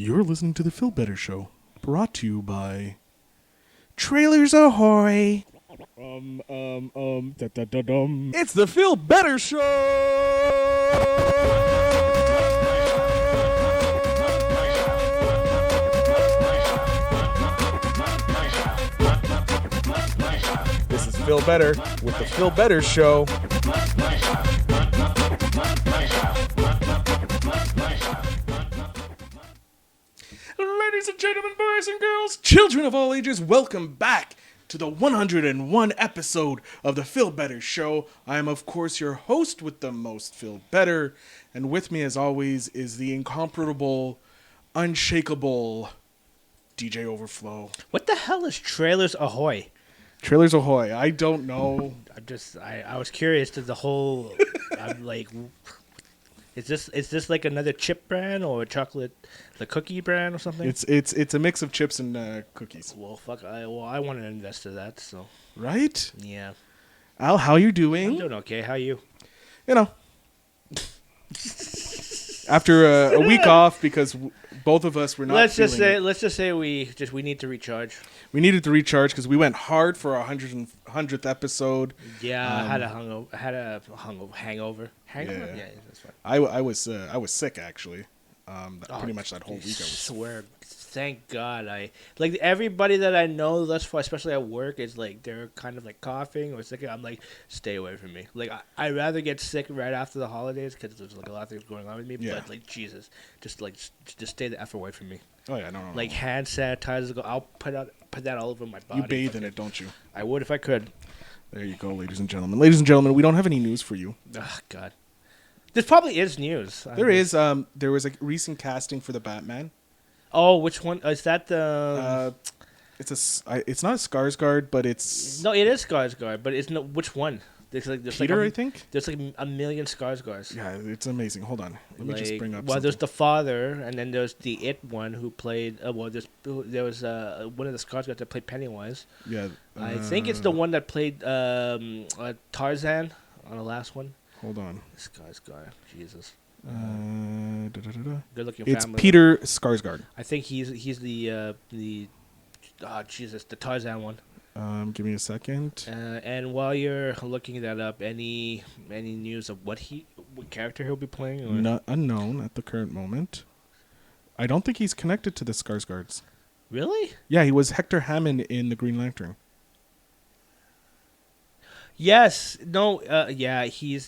You're listening to The Feel Better Show, brought to you by Trailers Ahoy! Da-da-da-dum. It's The Feel Better Show! This is Feel Better with The Feel Better Show. Ladies and gentlemen, boys and girls, children of all ages, welcome back to the 101 episode of the Feel Better Show. I am, of course, your host with the most Feel Better, and with me, as always, is the incomparable, unshakable DJ Overflow. What the hell is Trailers Ahoy? Trailers Ahoy. I don't know. I was curious to the whole. I'm like, is this like another chip brand or the cookie brand or something? It's a mix of chips and cookies. Well, fuck. I want to invest in that. So. Right? Yeah. Al, how you doing? I'm doing okay. How are you? You know. After a week off, because both of us were not. Let's just say we need to recharge. We needed to recharge because we went hard for our 100th episode. Yeah, I had a hangover. Hangover? Yeah, that's fine. I was sick actually. Pretty much that whole week. I swear. Thank God. Like everybody that I know thus far, especially at work, is like they're kind of like coughing or sick. I'm like, stay away from me. Like I'd rather get sick right after the holidays because there's like a lot of things going on with me. Yeah. But like Jesus, just stay the F away from me. Oh yeah, no. Like hand sanitizer. I'll put that all over my body. You bathe in it, don't you? I would if I could. There you go, ladies and gentlemen. Ladies and gentlemen, we don't have any news for you. Oh God. This probably is news. There is. There was a recent casting for the Batman. Oh, which one is that? The it's not a Skarsgård, but it's no, it is Skarsgård, but it's no. Which one? There's Peter, I think. There's like a million Skarsgårds. Yeah, it's amazing. Hold on, let me just bring up. Well, there's the father, and then there's the It one who played. There was one of the Skarsgårds that played Pennywise. Yeah, I think it's the one that played Tarzan on the last one. Hold on. Skarsgård, Jesus. Good looking. It's Peter Skarsgård. I think he's the Jesus, the Tarzan one. Give me a second. And while you're looking that up, any news of what character he'll be playing? Or? Not unknown at the current moment. I don't think he's connected to the Skarsgårds. Really? Yeah, he was Hector Hammond in The Green Lantern. Yes. No. He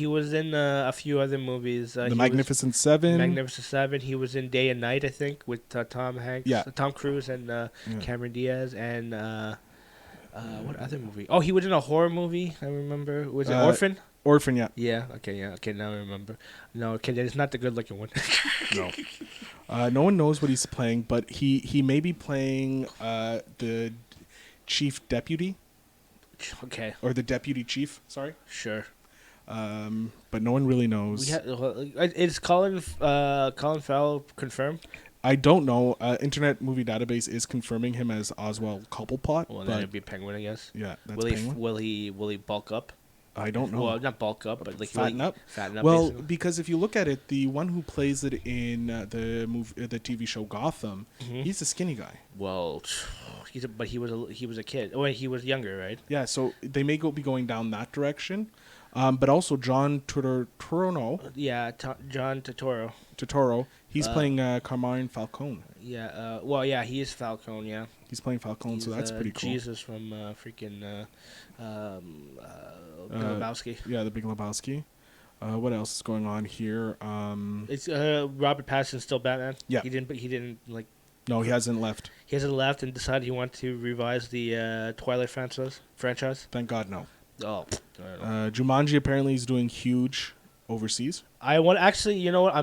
was in a few other movies. The Magnificent Seven. Magnificent Seven. He was in Day and Night, I think, with Tom Hanks. Yeah. Tom Cruise and Cameron Diaz and what other movie? Oh, he was in a horror movie. I remember. Was it Orphan? Orphan, yeah. Yeah. Okay. Yeah. Okay. Now I remember. No. Okay. It's not the good-looking one. No. No one knows what he's playing, but he may be playing the chief deputy. Okay. Or the deputy chief, sorry. Sure. But no one really knows. Is Colin Farrell confirmed? I don't know. Internet Movie Database is confirming him as Oswald Cobblepot. Well, then it'd be Penguin, I guess. Yeah, that's Penguin. Will he bulk up? I don't know. Well, not bulk up, but like fatten up. Fatten up. Well, basically. Because if you look at it, the one who plays it in the TV show Gotham, he's a skinny guy. Well, he was a kid. Oh, he was younger, right? Yeah, so they may be going down that direction. But also John Turturro. Yeah, John Turturro. Turturro. He's playing Carmine Falcone. Yeah. He is Falcone. Yeah. He's playing Falcone, so that's pretty cool. Jesus from freaking Lebowski. Yeah, the Big Lebowski. What else is going on here? It's Robert Pattinson's still Batman. Yeah. He didn't like. No, he hasn't left. He hasn't left and decided he wants to revise the Twilight franchise. Thank God, no. Oh. Jumanji apparently is doing huge overseas. I want actually, you know what?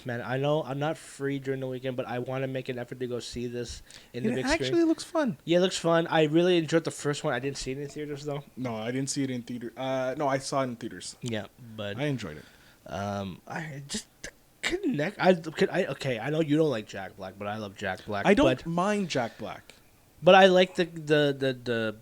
Man, I know I'm not free during the weekend, but I want to make an effort to go see this in the big screen. It actually looks fun. Yeah, it looks fun. I really enjoyed the first one. I didn't see it in theaters though. No, I didn't see it in theater. No, I saw it in theaters. Yeah, but I enjoyed it. I just connect. Okay, I know you don't like Jack Black, but I love Jack Black. I don't mind Jack Black, but I like the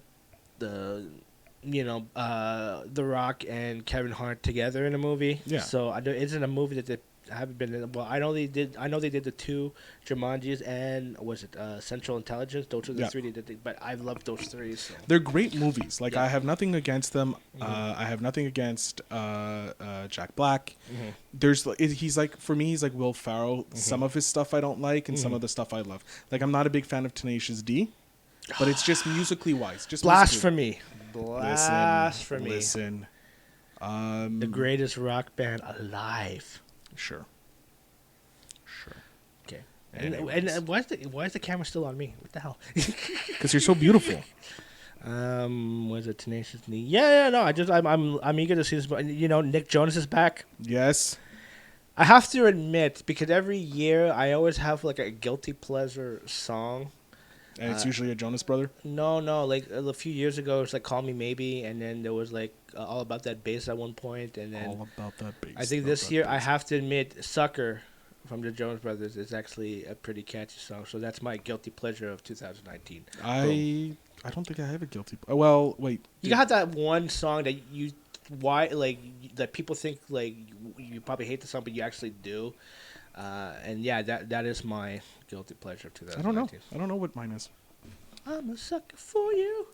The Rock and Kevin Hart together in a movie. Yeah. So it's in a movie that haven't been in. Well, I know they did. I know they did the 2 Jumanjis and was it Central Intelligence? Those are the 3 they did. But I love those 3. So. They're great movies. Like, Yeah. I have nothing against them. I have nothing against Jack Black. He's like, for me, he's like Will Ferrell. Some of his stuff I don't like, and some of the stuff I love. Like, I'm not a big fan of Tenacious D, but it's just musically wise. Just Blasphemy. Blasphemy. Listen. The greatest rock band alive. Sure. Okay. And why is the camera still on me? What the hell? Because you're so beautiful. Was it Tenacious D? Yeah. No, I'm eager to see this. But Nick Jonas is back. Yes. I have to admit, because every year I always have like a guilty pleasure song. And it's usually a Jonas Brother? No. Like a few years ago, it was like Call Me Maybe. And then there was like All About That Bass at one point. And then All About That Bass. I think this year I have to admit Sucker from the Jonas Brothers is actually a pretty catchy song. So that's my guilty pleasure of 2019. I don't think I have a guilty... Well, wait. You got that one song that that people think like you probably hate the song, but you actually do. And yeah, that is my guilty pleasure of 2019. I don't know what mine is. I'm a sucker for you.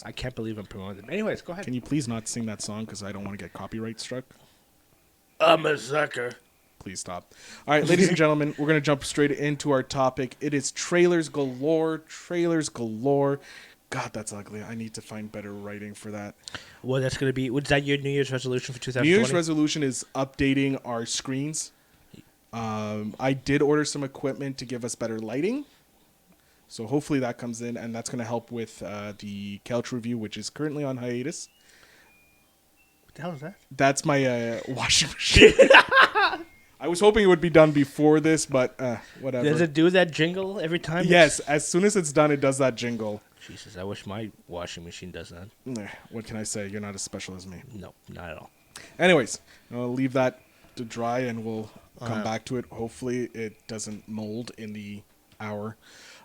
I can't believe I'm promoting them. Anyways, go ahead. Can you please not sing that song because I don't want to get copyright struck? I'm a sucker. Please stop. All right, ladies and gentlemen, we're going to jump straight into our topic. It is trailers galore. Trailers galore. God, that's ugly. I need to find better writing for that. Well, that's going to be... Was that your New Year's resolution for 2020? New Year's resolution is updating our screens. I did order some equipment to give us better lighting. So hopefully that comes in, and that's going to help with the couch review, which is currently on hiatus. What the hell is that? That's my washing machine. I was hoping it would be done before this, but whatever. Does it do that jingle every time? Yes, as soon as it's done, it does that jingle. Jesus, I wish my washing machine does that. What can I say? You're not as special as me. No, not at all. Anyways, I'll leave that to dry, and we'll come back to it. Hopefully it doesn't mold in the hour.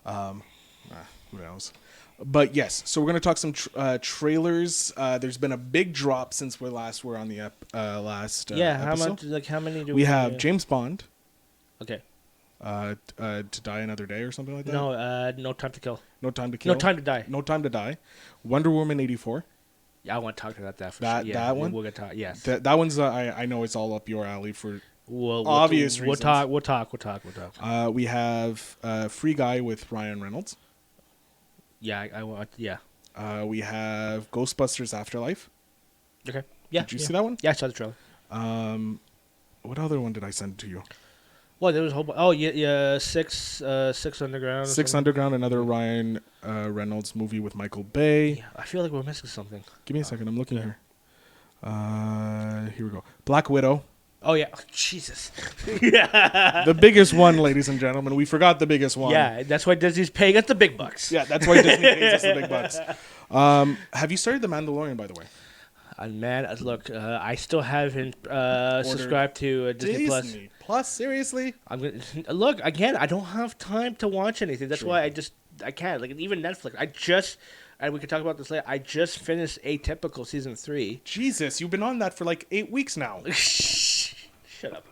Who knows? But yes, so we're going to talk some trailers. There's been a big drop since we last were on the last episode. How many do we have? James Bond. Okay. To Die Another Day or something like that? No, No Time to Kill. No Time to Kill. No Time to Die. No Time to Die. Wonder Woman 84. Yeah, I want to talk about that for sure. Yeah, that one? We're going to talk, yes. That one's, I know it's all up your alley for obvious reasons. We'll talk. We have Free Guy with Ryan Reynolds. Yeah, I want, yeah. We have Ghostbusters Afterlife. Okay. Yeah. Did you see that one? Yeah, I saw the trailer. What other one did I send to you? Well, there was a whole... Oh, yeah, Six Underground. Six Underground, another Ryan Reynolds movie with Michael Bay. Yeah, I feel like we're missing something. Give me a second. I'm looking here. Here we go. Black Widow. Oh, yeah. Jesus. Yeah. The biggest one, ladies and gentlemen. We forgot the biggest one. Yeah, that's why Disney's paying us the big bucks. Yeah, that's why Disney pays us the big bucks. Have you started The Mandalorian, by the way? Man, look, I still haven't subscribed to Disney Plus. Disney Plus, seriously? I'm gonna look again. I don't have time to watch anything. That's why I can't. Like even Netflix. And we can talk about this later. I just finished Atypical season 3. Jesus, you've been on that for like 8 weeks now. Shut up.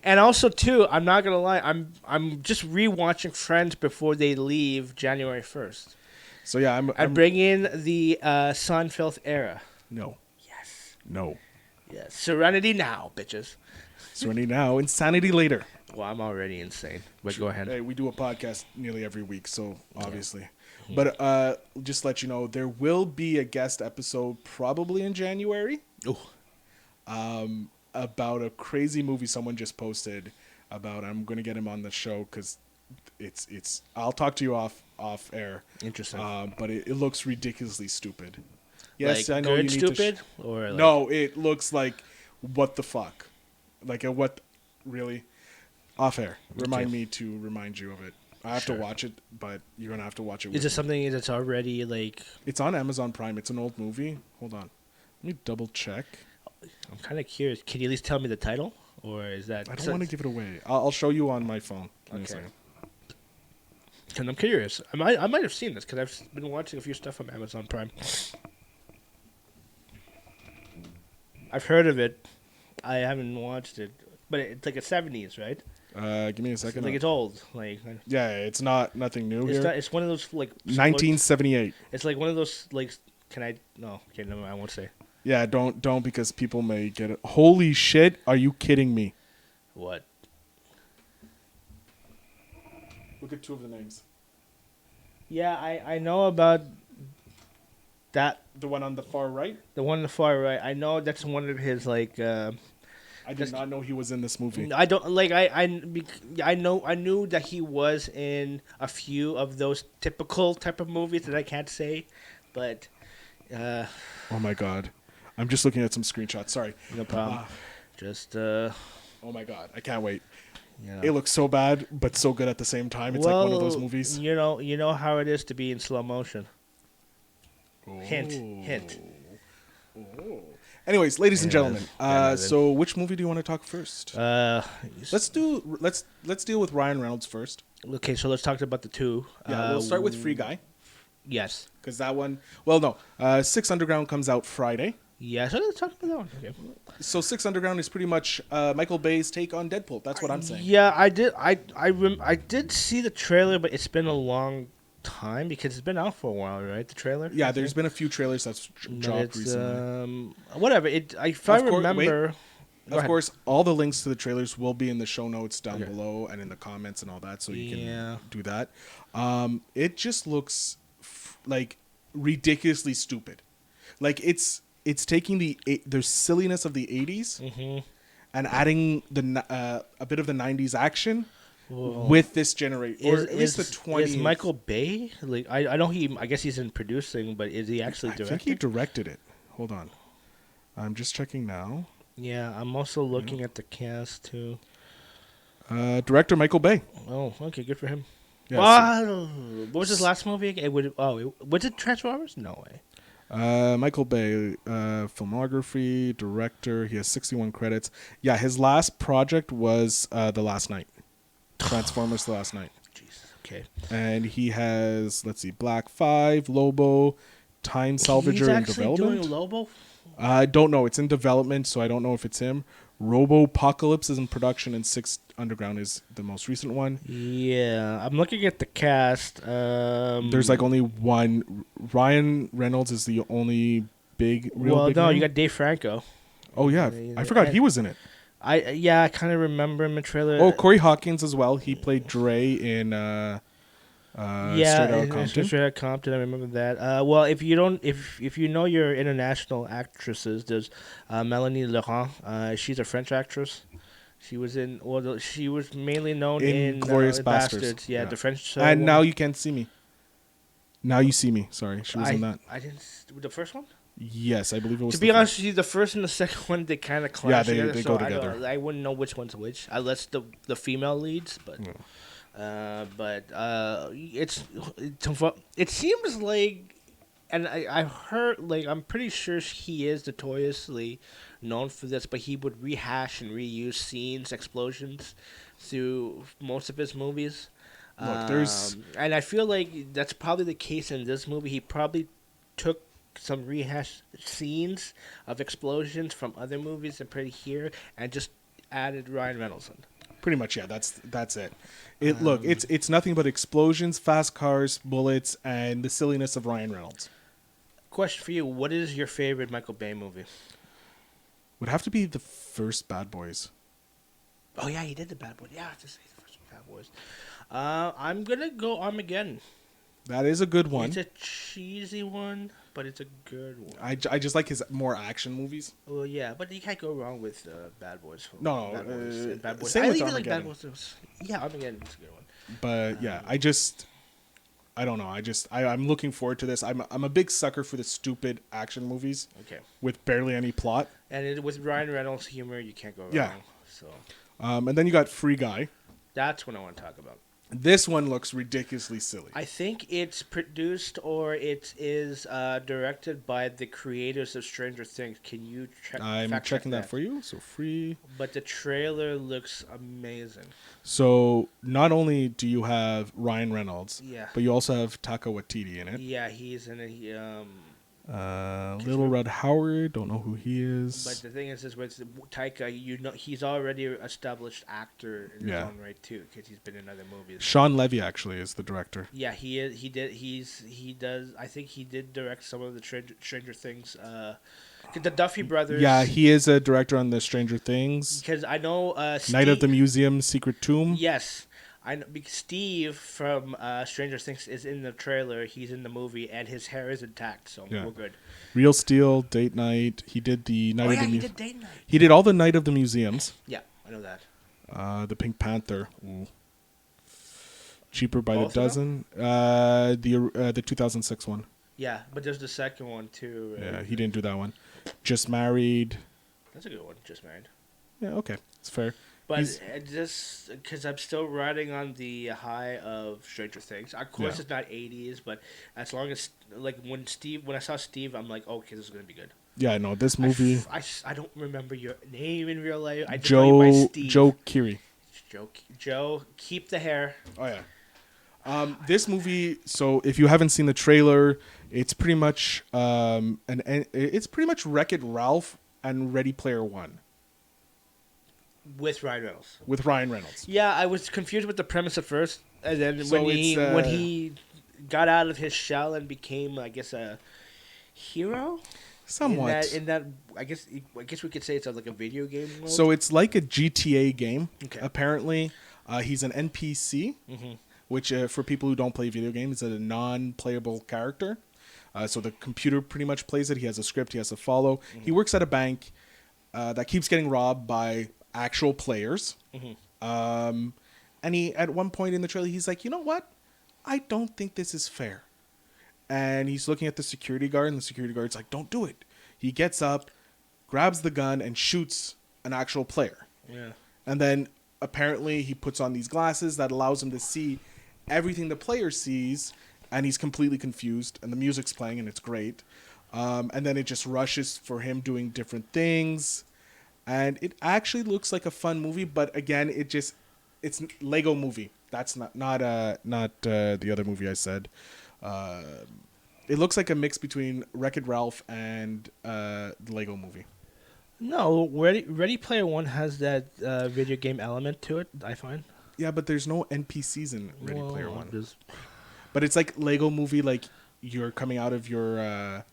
And also too, I'm not gonna lie. I'm just rewatching Friends before they leave January 1st. So yeah, I'm bringing the Seinfeld era. No. Yes. No. Yes. Serenity now, bitches. Serenity now, insanity later. Well, I'm already insane. But go ahead. Hey, we do a podcast nearly every week, so obviously. Yeah. But just to let you know, there will be a guest episode probably in January. Oh. About a crazy movie someone just posted about. I'm going to get him on the show because it's. I'll talk to you off air. Interesting. But it looks ridiculously stupid. Yes, like I know good you need stupid or like... No, it looks like what the fuck, like a what really off air. Remind me to remind you of it. I have to watch it, but you're gonna have to watch it. Is it something that's already like? It's on Amazon Prime. It's an old movie. Hold on, let me double check. I'm kind of curious. Can you at least tell me the title, or is that? I don't want to give it away. I'll show you on my phone. Okay. Because I'm curious. I might have seen this because I've been watching a few stuff on Amazon Prime. I've heard of it. I haven't watched it. but it's like a 70s, right? Give me a second. Like it's old. Like Yeah, it's nothing new it's here. not. It's one of those like 1978. It's like one of those like. Can I? No. Okay, no, I won't say. Yeah, don't because people may get it. Holy shit! Are you kidding me? What? Look at two of the names. Yeah, I know about that. The one on the far right. The one on the far right. I know that's one of his like. I did not know he was in this movie. I don't like I knew that he was in a few of those typical type of movies that I can't say, but. Oh my god, I'm just looking at some screenshots. Sorry. No problem. Just. Oh my god, I can't wait. You know. It looks so bad, but so good at the same time. It's like one of those movies. You know how it is to be in slow motion. Oh. Hint. Oh. Anyways, ladies and gentlemen, Yeah, so which movie do you want to talk first? Let's deal with Ryan Reynolds first. Okay, so let's talk about the two. Yeah, we'll start with Free Guy. Yes. Because that one, well, no, Six Underground comes out Friday. Yeah, so let's talk about that one. Okay. So Six Underground is pretty much Michael Bay's take on Deadpool. That's what I'm saying. Yeah, I did see the trailer, but it's been a long time because it's been out for a while, right? The trailer. Yeah, there's been a few trailers that's dropped recently. Whatever. If I remember. Of course, all the links to the trailers will be in the show notes down below and in the comments and all that, so you can do that. It just looks like ridiculously stupid. Like it's taking the silliness of the 80s and adding a bit of the 90s action with this generation, or at least the 20s. Is Michael Bay? Like I know I guess he's in producing, but is he actually directing? I think he directed it. Hold on, I'm just checking now. Yeah, I'm also looking at the cast too. Director Michael Bay. Oh, okay, good for him. Yeah, what was his last movie again? Was it Transformers? No way. Michael Bay, filmography, director. He has 61 credits. Yeah, his last project was The Last Night. Transformers: The Last Night. Jesus. Okay. And he has, let's see, Black 5, Lobo, Time Salvager in development. He's actually doing Lobo? I don't know. It's in development, so I don't know if it's him. Robopocalypse is in production, and Six Underground is the most recent one. Yeah, I'm looking at the cast. There's like only one. Ryan Reynolds is the only big name. You got Dave Franco. Oh yeah, I forgot he was in it. I kind of remember him in the trailer. Oh, Corey Hawkins as well. He played Dre in Straight Outta Compton. Straight Outta Compton. I remember that. Well, if you know your international actresses, there's Melanie Laurent. She's a French actress. She was she was mainly known in Glorious Bastards. Yeah, the French. And Now You Can't See Me. Now You See Me. Sorry, she was in that. I didn't. The first one. Yes, I believe it was. To be honest with you, the first and the second one they kind of clash together. Yeah, they go together. I wouldn't know which one's which, unless the female leads. But it seems like, and I've heard, like, I'm pretty sure he is notoriously known for this, but he would rehash and reuse scenes, explosions through most of his movies. Look, and I feel like that's probably the case in this movie. He probably took some rehash scenes of explosions from other movies and put it here and just added Ryan Reynolds in. Pretty much, yeah. That's it. Look, it's nothing but explosions, fast cars, bullets, and the silliness of Ryan Reynolds. Question for you: what is your favorite Michael Bay movie? Would have to be the first Bad Boys. Oh yeah, he did the Bad Boys. Yeah, I have to say the first Bad Boys. I'm gonna go Armageddon. That is a good one. It's a cheesy one, but it's a good one. I just like his more action movies. Well, yeah, but you can't go wrong with Bad Boys. No, Bad Boys. Same I with even Armageddon. like Bad Boys. Yeah, Armageddon is a good one. But yeah, I don't know. I'm looking forward to this. I'm a big sucker for the stupid action movies. Okay. With barely any plot. And with Ryan Reynolds' humor, you can't go wrong. Yeah. So. And then you got Free Guy. That's what I want to talk about. This one looks ridiculously silly. I think it's produced or it is directed by the creators of Stranger Things. Can you check? I'm checking that for you. So Free. But the trailer looks amazing. So not only do you have Ryan Reynolds, yeah, but you also have Taika Waititi in it. Yeah, he's in it. Little Red Howard, don't know who he is. But the thing is with Taika, he's already an established actor in his own right too, because he's been in other movies. Sean Levy actually is the director. Yeah, he is. He does. I think he did direct some of the Stranger Things. The Duffy Brothers. Yeah, he is a director on the Stranger Things. Because I know Night of the Museum, Secret Tomb. Yes. I know, because Steve from Stranger Things is in the trailer. He's in the movie, and his hair is intact, so we're good. Real Steel, Date Night. He did the Night of the he did Date Night. He did all the Night of the Museums. Yeah, I know that. The Pink Panther. Ooh. Cheaper by Both the dozen. The 2006 one. Yeah, but there's the second one too. Right? Yeah, he didn't do that one. Just Married. That's a good one. Just Married. Yeah, okay, it's fair. But just because I'm still riding on the high of Stranger Things. Of course, it's not 80s, but as long as when I saw Steve, I'm like, okay, this is gonna be good. Yeah, I know this movie. I don't remember your name in real life. I just know you by Steve. Joe Keery. Joe, keep the hair. Oh yeah. This movie. So if you haven't seen the trailer, it's pretty much it's pretty much Wreck-It Ralph and Ready Player One. With Ryan Reynolds. With Ryan Reynolds. Yeah, I was confused with the premise at first, and then when he got out of his shell and became, I guess, a hero. Somewhat. In that, I guess we could say it's like a video game mode. So it's like a GTA game. Okay. Apparently, he's an NPC, which for people who don't play video games is a non-playable character. So the computer pretty much plays it. He has a script he has to follow. Mm-hmm. He works at a bank that keeps getting robbed by actual players. Mm-hmm. And he, at one point in the trailer, he's like, you know what? I don't think this is fair. And he's looking at the security guard, and the security guard's like, don't do it. He gets up, grabs the gun, and shoots an actual player. Yeah. And then apparently he puts on these glasses that allows him to see everything the player sees, and he's completely confused, and the music's playing, and it's great. And then it just rushes for him doing different things. And it actually looks like a fun movie, but again, it's Lego movie. That's not the other movie I said. It looks like a mix between Wreck-It Ralph and the Lego movie. No, Ready Player One has that video game element to it, I find. Yeah, but there's no NPCs in Ready Player One. But it's like Lego movie, like you're coming out of your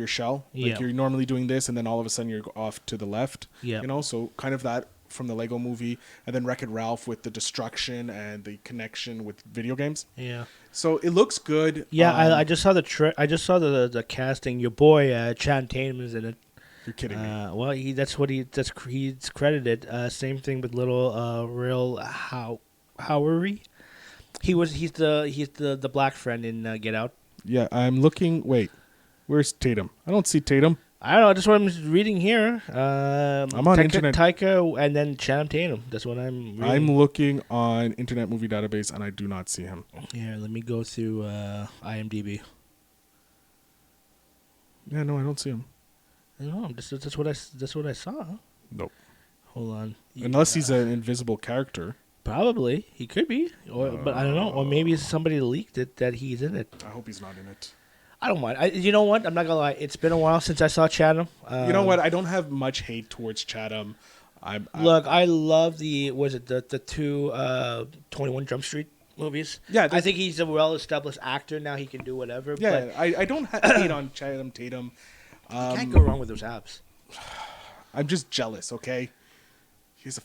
shell. Like you're normally doing this, and then all of a sudden you're off to the left. Yeah. You know, so kind of that from the Lego movie, and then Wreck-It Ralph with the destruction and the connection with video games. Yeah. So it looks good. Yeah, I just saw the casting. Your boy Channing Tatum is in it. You're kidding me. Well, he's credited. Same thing with little Real Howery. He's the black friend in Get Out. Yeah, I'm looking. Wait, where's Tatum? I don't see Tatum. I don't know. That's what I'm reading here. I'm on Internet. Taika and then Channing Tatum. That's what I'm reading. I'm looking on Internet Movie Database, and I do not see him. Here, let me go through IMDb. Yeah, no, I don't see him. No, that's what I saw. Nope. Hold on. Unless he's an invisible character. Probably he could be, but I don't know. Or maybe somebody leaked it that he's in it. I hope he's not in it. I don't mind. You know what? I'm not gonna lie. It's been a while since I saw Chatham. You know what? I don't have much hate towards Chatham. I love the two 21 Jump Street movies. Yeah, I think he's a well-established actor now. He can do whatever. Yeah, but I don't hate on Channing Tatum. You can't go wrong with those abs. I'm just jealous. Okay, he's a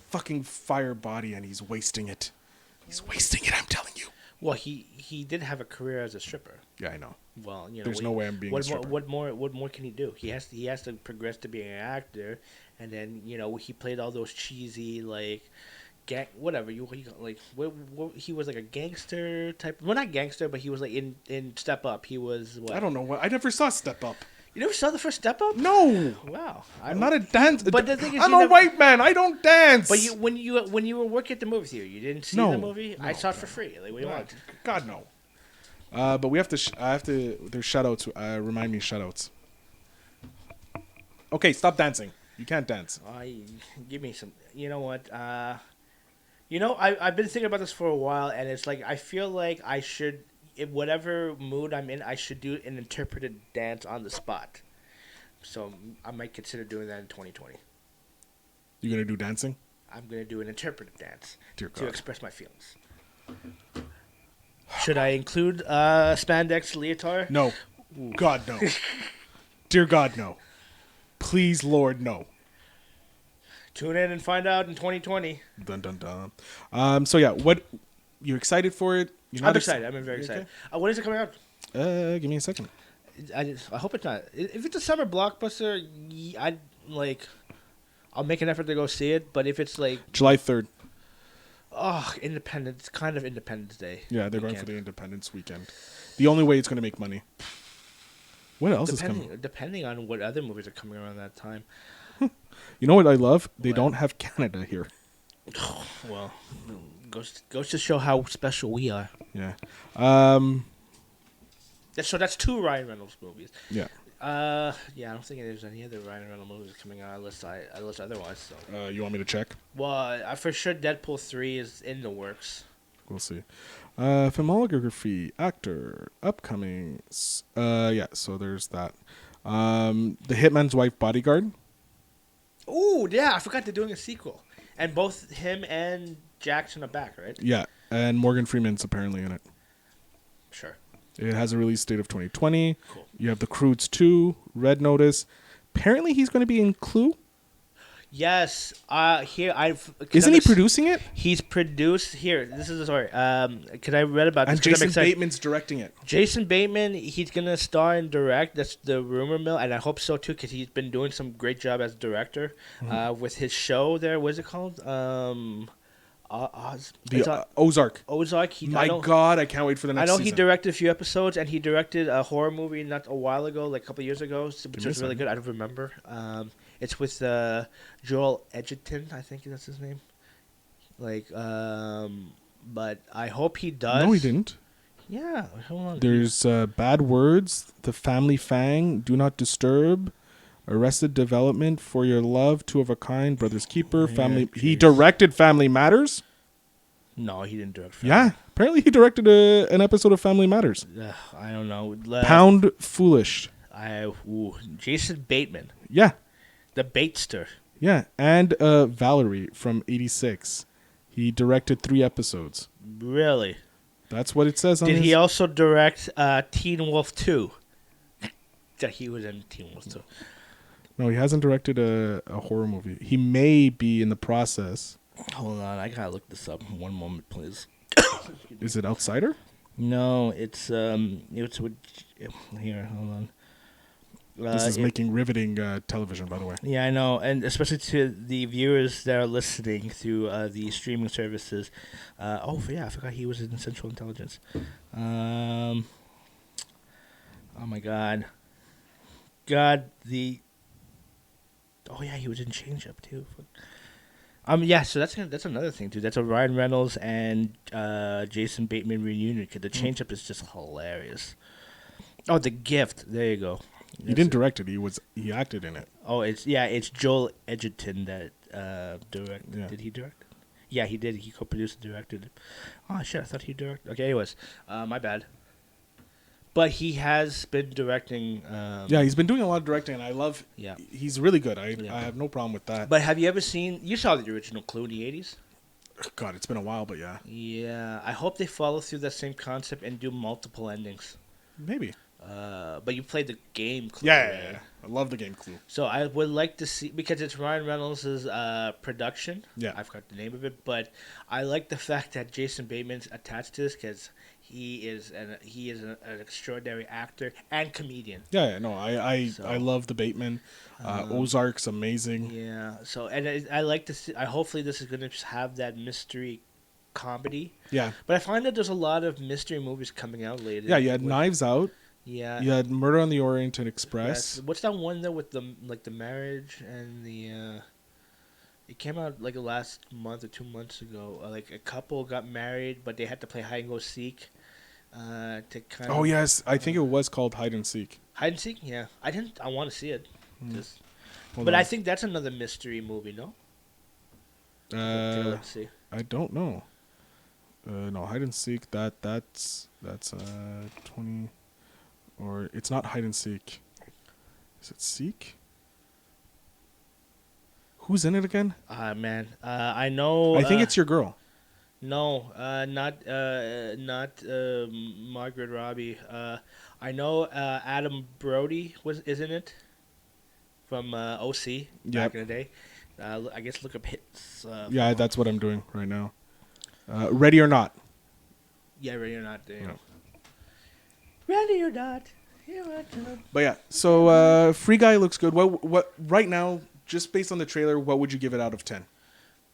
fucking fire body, and he's wasting it. He's wasting it. I'm telling you. Well, he did have a career as a stripper. Yeah, I know. Well, you know, there's no way I'm being a stripper. What more can he do? He has to progress to being an actor, and then he played all those cheesy whatever he was like a gangster type. Well, not gangster, but he was like in Step Up. He was what? I don't know what. I never saw Step Up. You never saw the first Step Up? No. Wow. I'm not a dancer. But the thing is, I'm a white man. I don't dance. But when you were working at the movie theater, you didn't see the movie. No, I saw it for free. Like, what do you want? God no. But we have to. I have to. There's shoutouts. Remind me shoutouts. Okay, stop dancing. You can't dance. Give me some. You know what? I've been thinking about this for a while, and it's like I feel like I should. in whatever mood I'm in, I should do an interpreted dance on the spot. So I might consider doing that in 2020. You gonna do dancing? I'm gonna do an interpretive dance Dear to God. express my feelings. Should I include spandex leotard? No. God, no. Dear God, no. Please, Lord, no. Tune in and find out in 2020. Dun dun dun. So yeah, what you excited for it? You're not I'm excited. I'm very You excited. When is it coming out? Give me a second. I hope it's not. If it's a summer blockbuster, I'll make an effort to go see it. But if it's like July 3rd. Independence, kind of Independence Day. Yeah, they're going for the Independence weekend. The only way it's going to make money. What else is coming? Depending on what other movies are coming around that time. You know what I love? They What? don't have Canada here. Well, goes to show how special we are. Yeah. So that's 2 Ryan Reynolds movies. Yeah. I don't think there's any other Ryan Reynolds movies coming out unless otherwise. So. You want me to check? Well, for sure Deadpool 3 is in the works. We'll see. Filmography, actor, upcoming. Yeah, so there's that. The Hitman's Wife Bodyguard. Ooh, yeah, I forgot they're doing a sequel. And both him and Jackson are back, right? Yeah, and Morgan Freeman's apparently in it. Sure. It has a release date of 2020. Cool. You have The Croods 2, Red Notice. Apparently he's going to be in Clue. Yes. Isn't he producing it? He's produced here. This is the story. Because I read about this. And Jason Bateman's directing it. Jason Bateman, he's gonna star and direct. That's the rumor mill, and I hope so too, because he's been doing some great job as director. With his show there. What is it called? Ozark. Ozark. My God, I can't wait for the next season. He directed a few episodes, and he directed a horror movie not a while ago, like a couple years ago, which was really good. I don't remember. It's with Joel Edgerton, I think that's his name. But I hope he does. No, he didn't. Yeah, hold on. There's Bad Words, The Family Fang, Do Not Disturb, Arrested Development, For Your Love, Two of a Kind, Brothers Keeper, Family. He directed Family Matters. No, he didn't direct. Yeah, apparently he directed an episode of Family Matters. I don't know. Pound Foolish. Jason Bateman. Yeah. The Batester. Yeah, and Valerie from '86. He directed 3 episodes. Really? That's what it says on Did he also direct Teen Wolf 2? Yeah, he was in Teen Wolf 2. No, he hasn't directed a horror movie. He may be in the process. Hold on, I gotta look this up. One moment, please. Is it Outsider? No, it's with here. Hold on. This is making riveting television, by the way. Yeah, I know, and especially to the viewers that are listening through the streaming services. I forgot he was in Central Intelligence. Oh my God. Oh yeah, he was in Change Up too. So that's another thing too. That's a Ryan Reynolds and Jason Bateman reunion. The Change Up is just hilarious. Oh, The Gift. There you go. He didn't direct it. He acted in it. Oh, it's Joel Edgerton that directed. Yeah. Did he direct it? Yeah, he did. He co-produced and directed it. Oh shit, I thought he directed. Okay, anyways, my bad. But he has been directing. Yeah, he's been doing a lot of directing, and I love. Yeah, he's really good. I have no problem with that. But have you ever seen? You saw the original Clue in the '80s. God, it's been a while, but yeah. Yeah, I hope they follow through that same concept and do multiple endings. Maybe. But you played the game Clue. Yeah. I love the game Clue. So I would like to see, because it's Ryan Reynolds' production. Yeah. I forgot the name of it, but I like the fact that Jason Bateman's attached to this, because he is an extraordinary actor and comedian. Yeah, no, I love the Bateman. Ozark's amazing. Yeah. So I like to see. Hopefully this is going to have that mystery comedy. Yeah. But I find that there's a lot of mystery movies coming out lately. Yeah, you had Knives Out. Yeah. You had Murder on the Orient Express. Yes. What's that one though with the marriage and the? It came out like the last month or 2 months ago. Like a couple got married, but they had to play hide and go seek. To kind of. Oh yes, I think it was called Hide and Seek. Hide and Seek, yeah. I want to see it. Hold on. I think that's another mystery movie, no? Let's see. I don't know. No, hide and seek. That's 20, or it's not hide and seek. Is it seek? Who's in it again? Man. I know. I think it's your girl. No, not Margaret Robbie. I know Adam Brody is in it from OC back in the day. I guess look up hits. Yeah, that's what I'm doing right now. Ready or Not. Yeah, ready or not. Yeah. Ready or not. But yeah, so Free Guy looks good. What right now, just based on the trailer, what would you give it out of 10?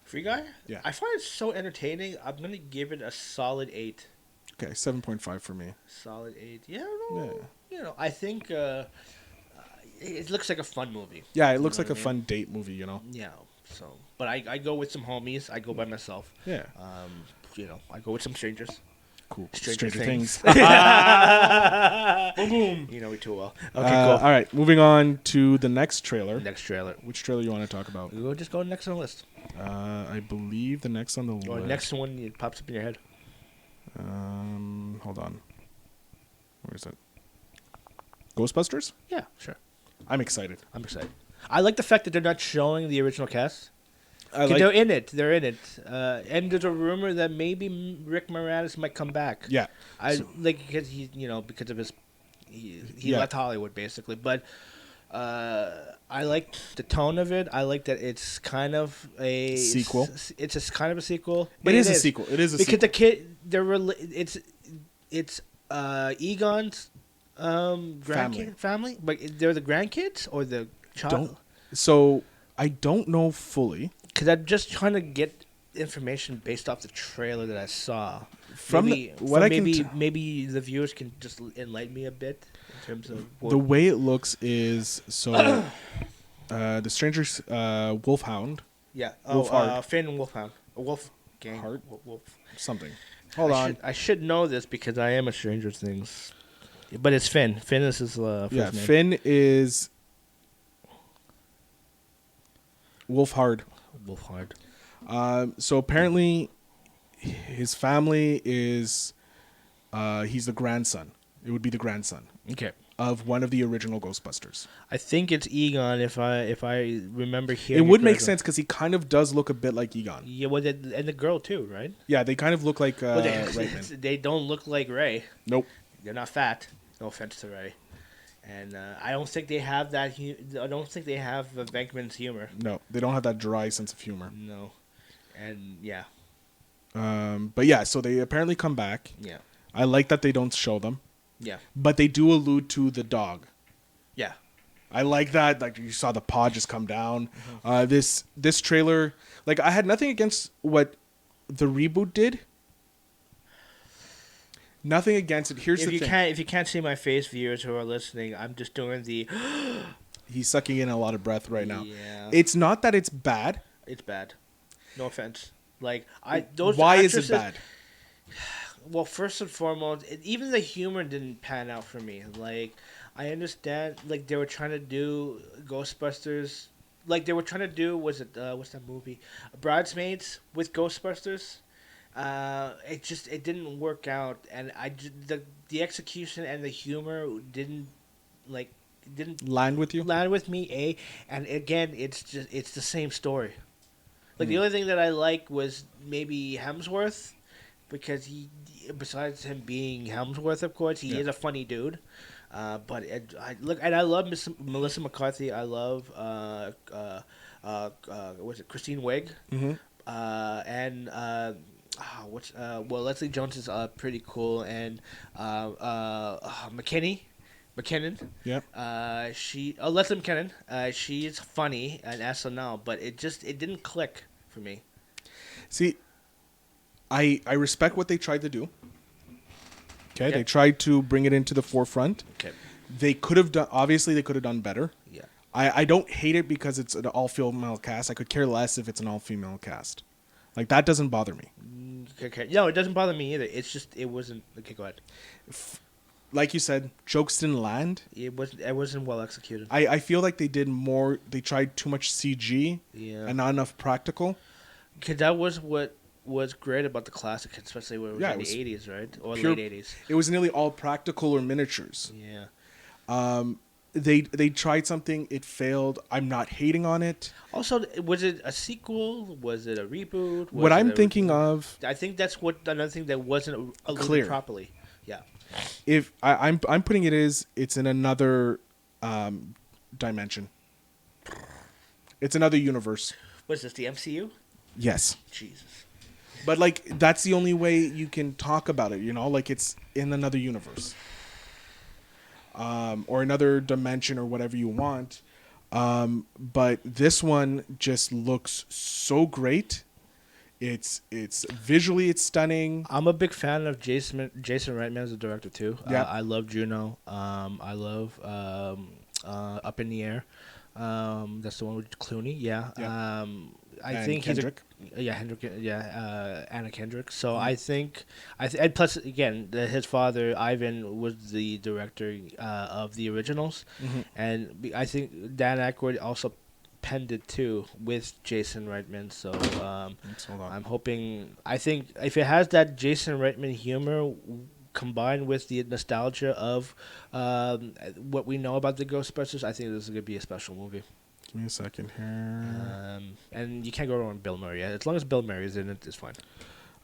Free Guy? Yeah. I find it so entertaining. I'm gonna give it a solid 8. Okay, 7.5 for me. Solid 8. Yeah, I think it looks like a fun movie. Yeah, it looks know like what a I fun date movie, you know. Yeah. So, but I go with some homies. I go by myself. Yeah. I go with some strangers. Cool. Stranger Things. Boom. Boom. You know me too well. Okay, cool. All right, moving on to the next trailer. Next trailer. Which trailer you want to talk about? We'll just go next on the list. I believe the next on the Or list. next one it pops up in your head. Hold on. Where is it? Ghostbusters? Yeah, sure. I'm excited. I like the fact that they're not showing the original cast. They're in it. And there's a rumor that maybe Rick Moranis might come back. Yeah. Because because of his he left Hollywood basically. But I like the tone of it. I like that it's kind of a sequel. It's kind of a sequel. It is a sequel. It is a because sequel. the kid it's Egon's family, but they're the grandkids or the child. I don't know fully. Because I'm just trying to get information based off the trailer that I saw. Maybe the viewers can just enlighten me a bit in terms of the way it looks is the stranger's wolfhound. Yeah. Finn Wolfhound. Wolf Gang. Heart? Wolf. Something. Hold on. I should know this because I am a Stranger Things. But it's Finn. Finn is his first name. Finn is Wolfhard. So apparently, his family is he's the grandson. It would be the grandson. Okay. Of one of the original Ghostbusters. I think it's Egon. If I remember hearing it would make sense because he kind of does look a bit like Egon. Yeah, and the girl too, right? Yeah, they kind of look like Reitman. They don't look like Ray. Nope. They're not fat. No offense to Ray. And I don't think they have that. I don't think they have Venkman's humor. No, they don't have that dry sense of humor. No, and yeah. But yeah, so they apparently come back. Yeah. I like that they don't show them. Yeah. But they do allude to the dog. Yeah. I like that. Like you saw the paw just come down. Mm-hmm. This trailer, like I had nothing against what the reboot did. Nothing against it. Here's the thing. If you can't see my face, viewers who are listening, I'm just doing the. He's sucking in a lot of breath right now. Yeah. It's not that it's bad. It's bad. No offense. Why is it bad? Well, first and foremost, even the humor didn't pan out for me. Like, I understand, like they were trying to do Ghostbusters. Like they were trying to do what's that movie? Bridesmaids with Ghostbusters. It didn't work out, and the execution and the humor didn't land with you. Land with me, and again, it's the same story. Like the only thing that I like was maybe Hemsworth, because besides him being Hemsworth, of course, he is a funny dude. But I love Melissa McCarthy. I love Christine Wiig, and Leslie Jones is pretty cool, and McKinnon. Yeah. Leslie McKinnon. She's funny and SNL, but it didn't click for me. See, I respect what they tried to do. Okay, they tried to bring it into the forefront. Okay. They could have done. Obviously, they could have done better. Yeah. I don't hate it because it's an all-female cast. I could care less if it's an all-female cast. Like that doesn't bother me. Okay. No, it doesn't bother me either. It's just it wasn't. Okay, go ahead. Like you said, jokes didn't land. It wasn't well executed. I feel like they did more. They tried too much CG. Yeah. And not enough practical. Because that was what was great about the classic, especially when it was Yeah, in it was the 80s, right? Or pure- late 80s. It was nearly all practical or miniatures. Yeah. They tried something, it failed. I'm not hating on it. Also, was it a sequel? Was it a reboot? What Was I'm it thinking of, I think that's what another thing that wasn't alluded Clear. properly. Yeah. if I'm putting it is, it's in another dimension. It's another universe. What is this, the MCU? Yes. Jesus. But like that's the only way you can talk about it, you know, like it's in another universe, or another dimension or whatever you want. But this one just looks so great. It's visually it's stunning. I'm a big fan of Jason Reitman as a director too. Yeah. I love Juno. I love Up in the Air. That's the one with Clooney. Yeah. Yeah. I And think Kendrick. Anna Kendrick. So I think and plus again his father Ivan was the director of the originals, and I think Dan Aykroyd also penned it too with Jason Reitman. So Hold on. I'm hoping. I think if it has that Jason Reitman humor combined with the nostalgia of what we know about the Ghostbusters, I think this is gonna be a special movie. Give me a second here. And you can't go wrong with Bill Murray. As long as Bill Murray is in it, it's fine.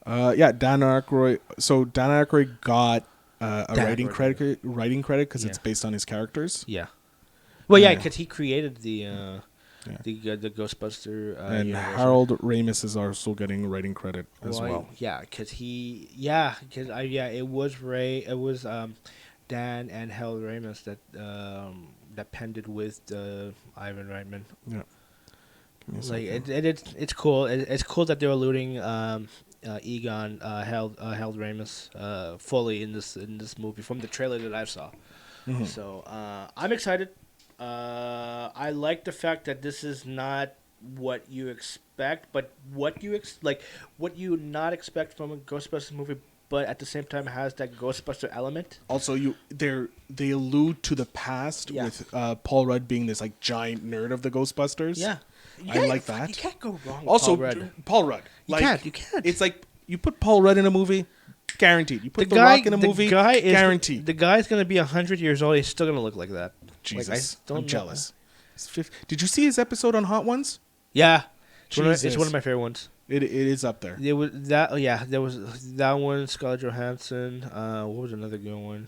Yeah, Dan Aykroyd. So Dan Aykroyd got a Dan writing Aykroyd. credit because Yeah. it's based on his characters. Yeah. Well, yeah, Yeah. because he created the Ghostbuster And universe. Harold Ramis is also getting writing credit as well. Yeah, because it was Dan and Harold Ramis that penned it with Ivan Reitman. Yeah. Give me a Like second. it's cool. It's cool that they're alluding Egon Harold Ramis fully in this movie from the trailer that I saw. Mhm. So I'm excited. I like the fact that this is not what you expect, but what you not expect from a Ghostbusters movie, but at the same time has that Ghostbuster element. Also, they allude to the past Yeah. with Paul Rudd being this like giant nerd of the Ghostbusters. Yeah, I like that. You can't go wrong. With Also, Paul Rudd. Paul Rudd. You Like, can't. It's like you put Paul Rudd in a movie, guaranteed. You put The Rock in a movie, guaranteed. The guy's gonna be 100 years old. He's still gonna look like that. Jesus, don't I'm know. jealous. Did you see his episode on Hot Ones? Yeah, it's Jesus. one of my favorite ones. It is up there. There was that. Oh yeah, there was that one. Scarlett Johansson. What was another good one?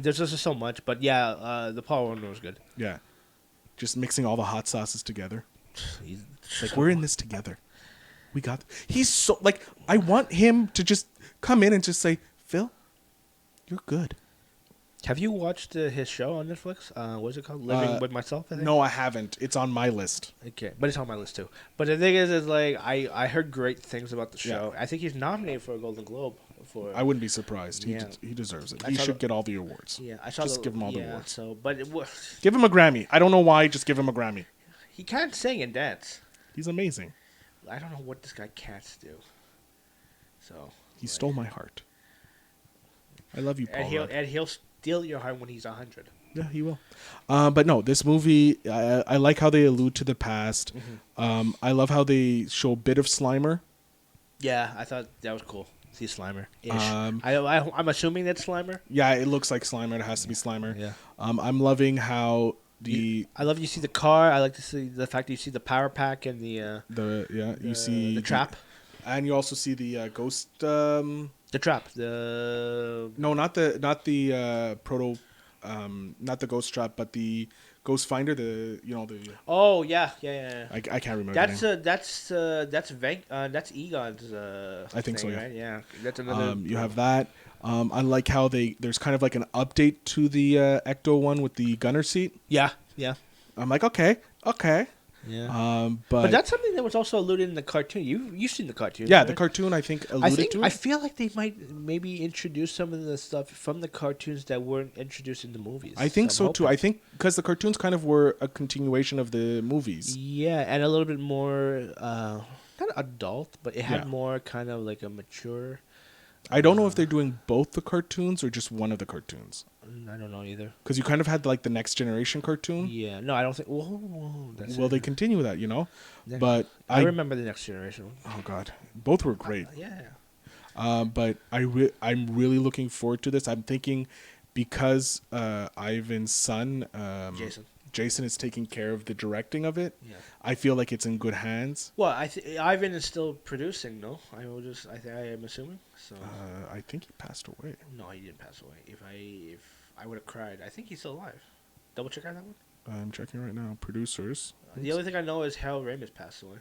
There's just so much, but yeah, the Paul one was good. Yeah, just mixing all the hot sauces together. He's Like we're in this together. We got. He's so like I want him to just come in and just say, Phil, you're good. Have you watched his show on Netflix? What's it called? Living with Myself. I think? No, I haven't. It's on my list. Okay, but it's on my list too. But the thing is like I heard great things about the show. Yeah. I think he's nominated for a Golden Globe for. I wouldn't be surprised. Yeah. He deserves it. I He saw should the- get all the awards. Yeah, I saw. Just give him all the awards. So, but Give him a Grammy. I don't know why. Just give him a Grammy. he can't sing and dance. He's amazing. I don't know what this guy can't do. So. He stole my heart. I love you, Paul Rudd. And he'll steal your heart when he's 100. Yeah, he will. But no, this movie, I like how they allude to the past. I love how they show a bit of Slimer. Yeah, I thought that was cool. See Slimer. Ish. Um, I'm assuming that's Slimer. Yeah, it looks like Slimer. It has to be Slimer. Yeah. I'm loving how the I love you see the car. I like to see the fact that you see the power pack and you see the trap. and you also see the ghost. The trap. The No, not the proto, not the ghost trap, but the ghost finder. The. Oh yeah. I can't remember. That's the name. that's Egon's. I think so, thing, yeah. Right? Yeah. That's another. You have that. I like how there's kind of like an update to the Ecto one with the gunner seat. Yeah. I'm like, okay. Yeah. But But that's something that was also alluded in the cartoon. You've seen the cartoon. yeah, right? the cartoon I think alluded to it. I feel like they might maybe introduce some of the stuff from the cartoons that weren't introduced in the movies. I think I'm so too. hoping. I think because the cartoons kind of were a continuation of the movies. Yeah, and a little bit more not adult, but it had Yeah. more kind of like a mature I don't know if they're doing both the cartoons or just one of the cartoons. I don't know either. Because you kind of had like the Next Generation cartoon. Yeah, no, I don't think. Whoa, that's Will it. they continue with that? But I remember the Next Generation one. Oh God, both were great. Yeah. But I'm really looking forward to this. I'm thinking because Ivan's son, Jason is taking care of the directing of it. Yeah. I feel like it's in good hands. Well, Ivan is still producing, no? I am assuming. So. I think he passed away. No, he didn't pass away. If I would have cried, I think he's still alive. Double check on that one. I'm checking right now. Producers. The only thing I know is Harold Ramis passed away.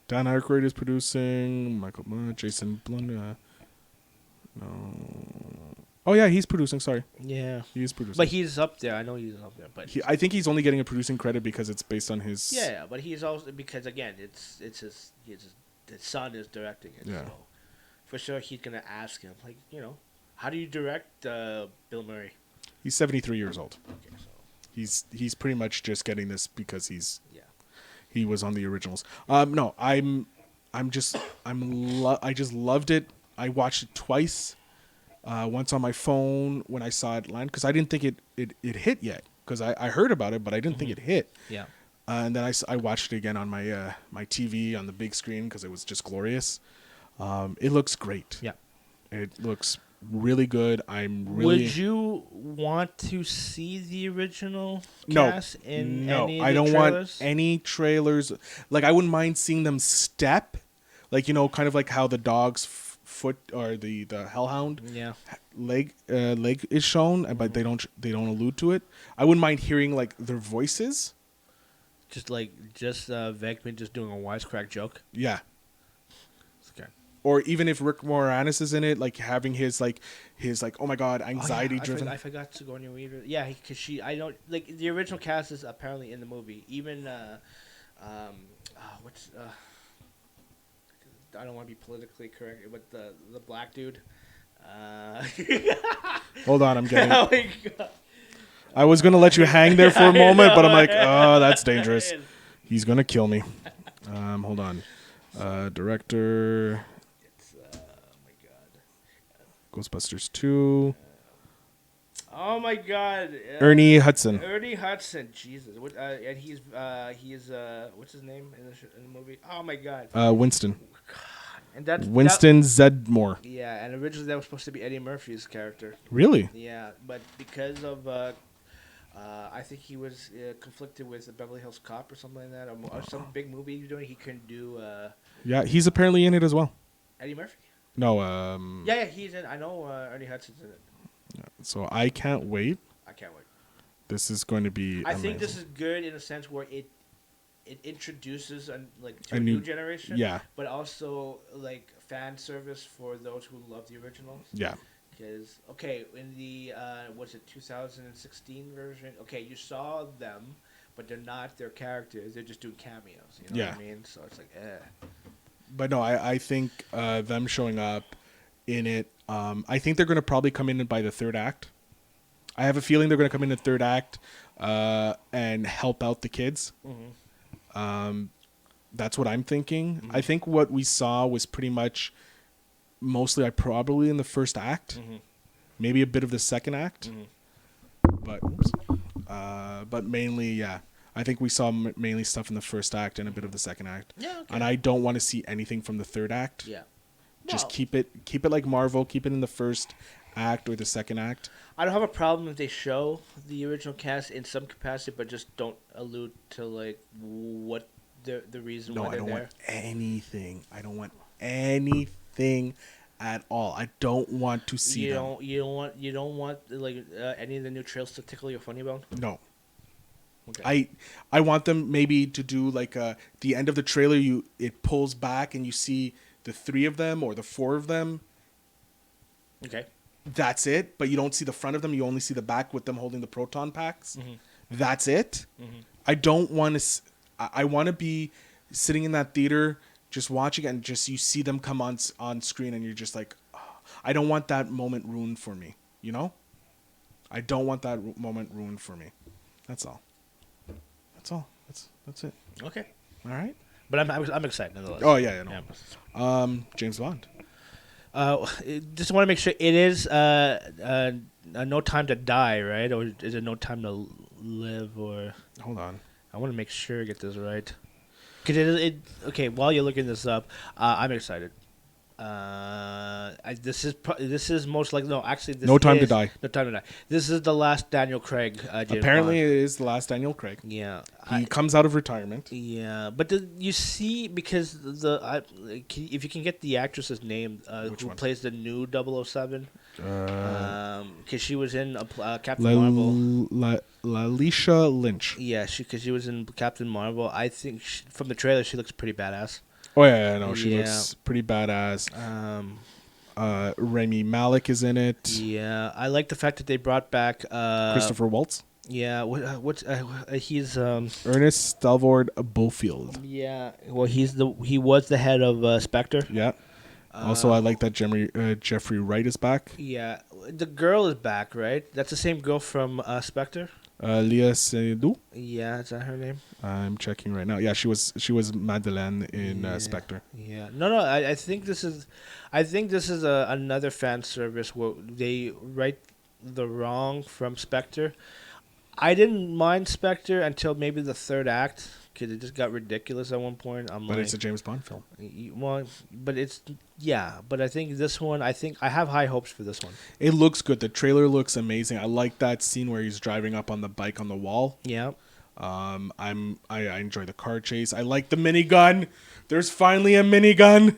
Dan Aykroyd is producing. Michael Jason Blum. No. Oh yeah, he's producing. Sorry. Yeah. He's producing. But he's up there. I know he's up there. But I think he's only getting a producing credit because it's based on his. Yeah, but he's also because again, it's his son is directing it. Yeah. So for sure, he's gonna ask him like, how do you direct Bill Murray? He's 73 years old. Okay, so He's pretty much just getting this because he was on the originals. No, I just loved it. I watched it twice. Once on my phone when I saw it land because I didn't think it hit yet because I heard about it but I didn't think it hit. Yeah. And then I watched it again on my my TV on the big screen because it was just glorious. It looks great. Yeah. It looks really good. Would you want to see the original No, cast in no, any of I the don't trailers? want any trailers. Like I wouldn't mind seeing them step, like kind of like how the dog's foot or the hellhound leg is shown, but they don't allude to it. I wouldn't mind hearing like their voices. Just Venkman just doing a wisecrack joke. Yeah. Okay. Or even if Rick Moranis is in it, like having his oh my God, anxiety driven. I forgot Sigourney Weaver. Yeah, because I don't like the original cast is apparently in the movie. Even I don't want to be politically correct, but the black dude. Hold on, I'm getting. Oh my God. I was gonna let you hang there for a moment, but I'm like, oh, that's dangerous. He's gonna kill me. Hold on. Director. It's oh my God. Ghostbusters 2. Oh my God. Ernie Hudson. Ernie Hudson. Jesus. What? And he's what's his name in the movie? Oh my God. Winston. And that's Winston Zedmore. Yeah, and originally that was supposed to be Eddie Murphy's character. Really? Yeah, but because of I think he was conflicted with the Beverly Hills Cop or something like that, or some big movie he was doing. He couldn't do. Yeah, he's apparently in it as well. Eddie Murphy? No. Yeah, he's in. I know Ernie Hudson's in it. Yeah, so I can't wait. I can't wait. This is going to be. I amazing. think this is good in a sense where it introduces to a new generation. Yeah. But also like fan service for those who love the originals. Yeah. Because in the was it 2016 version? Okay, you saw them, but they're not their characters. They're just doing cameos. You know what I mean? So it's like, But no, I think them showing up in it. I think they're going to probably come in by the third act. I have a feeling they're going to come in the third act and help out the kids. Mm-hmm. That's what I'm thinking. Mm-hmm. I think what we saw was pretty much mostly probably in the first act, maybe a bit of the second act, but mainly, yeah. I think we saw mainly stuff in the first act and a bit of the second act. Yeah, okay. And I don't want to see anything from the third act. Yeah. Just keep it like Marvel. Keep it in the first act or the second act. I don't have a problem if they show the original cast in some capacity, but just don't allude to like what the reason why they're there. No, I don't want anything. I don't want anything at all. I don't want to see them. You don't want like any of the new trails to tickle your funny bone? No. Okay. I want them maybe to do like the end of the trailer. It pulls back and you see the 3 of them or the 4 of them. Okay. That's it. But you don't see the front of them. You only see the back with them holding the proton packs. Mm-hmm. That's it. Mm-hmm. I don't want to. I want to be sitting in that theater just watching and just you see them come on screen and you're just like, oh, I don't want that moment ruined for me. You know? I don't want that moment ruined for me. That's all. That's all. That's it. Okay. All right. But I'm excited nonetheless. Oh yeah, no. James Bond. Just want to make sure it is No Time to Die, right? Or is it No Time to Live? Or Hold on. I want to make sure I get this right. Cause okay. While you're looking this up, I'm excited. This is most likely no. Actually, this No Time to is Die. No Time to Die. This is the last Daniel Craig. James Apparently, Bond. it is the last Daniel Craig. Yeah. He comes out of retirement. Yeah, but you see, because if you can get the actress's name, Which who one? plays the new 007, because she was in Captain La- Marvel. Lalisha Lynch. Yeah, because she was in Captain Marvel. I think from the trailer, she looks pretty badass. Oh yeah, no, she Yeah. looks pretty badass. Rami Malek is in it. Yeah, I like the fact that they brought back Christopher Waltz. Yeah, he's Ernest Stalvord Bofield. Yeah, well, he was the head of Spectre. Yeah. Also, I like that Jeffrey Wright is back. Yeah, the girl is back, right? That's the same girl from Spectre. Leah Seydoux. Yeah, is that her name? I'm checking right now. Yeah, she was Madeleine in Spectre. Yeah, no. I think this is another fan service where they right the wrong from Spectre. I didn't mind Spectre until maybe the third act, because it just got ridiculous at one point. But it's a James Bond film. Well, but but I think this one, I have high hopes for this one. It looks good. The trailer looks amazing. I like that scene where he's driving up on the bike on the wall. Yeah. I enjoy the car chase. I like the minigun. There's finally a minigun.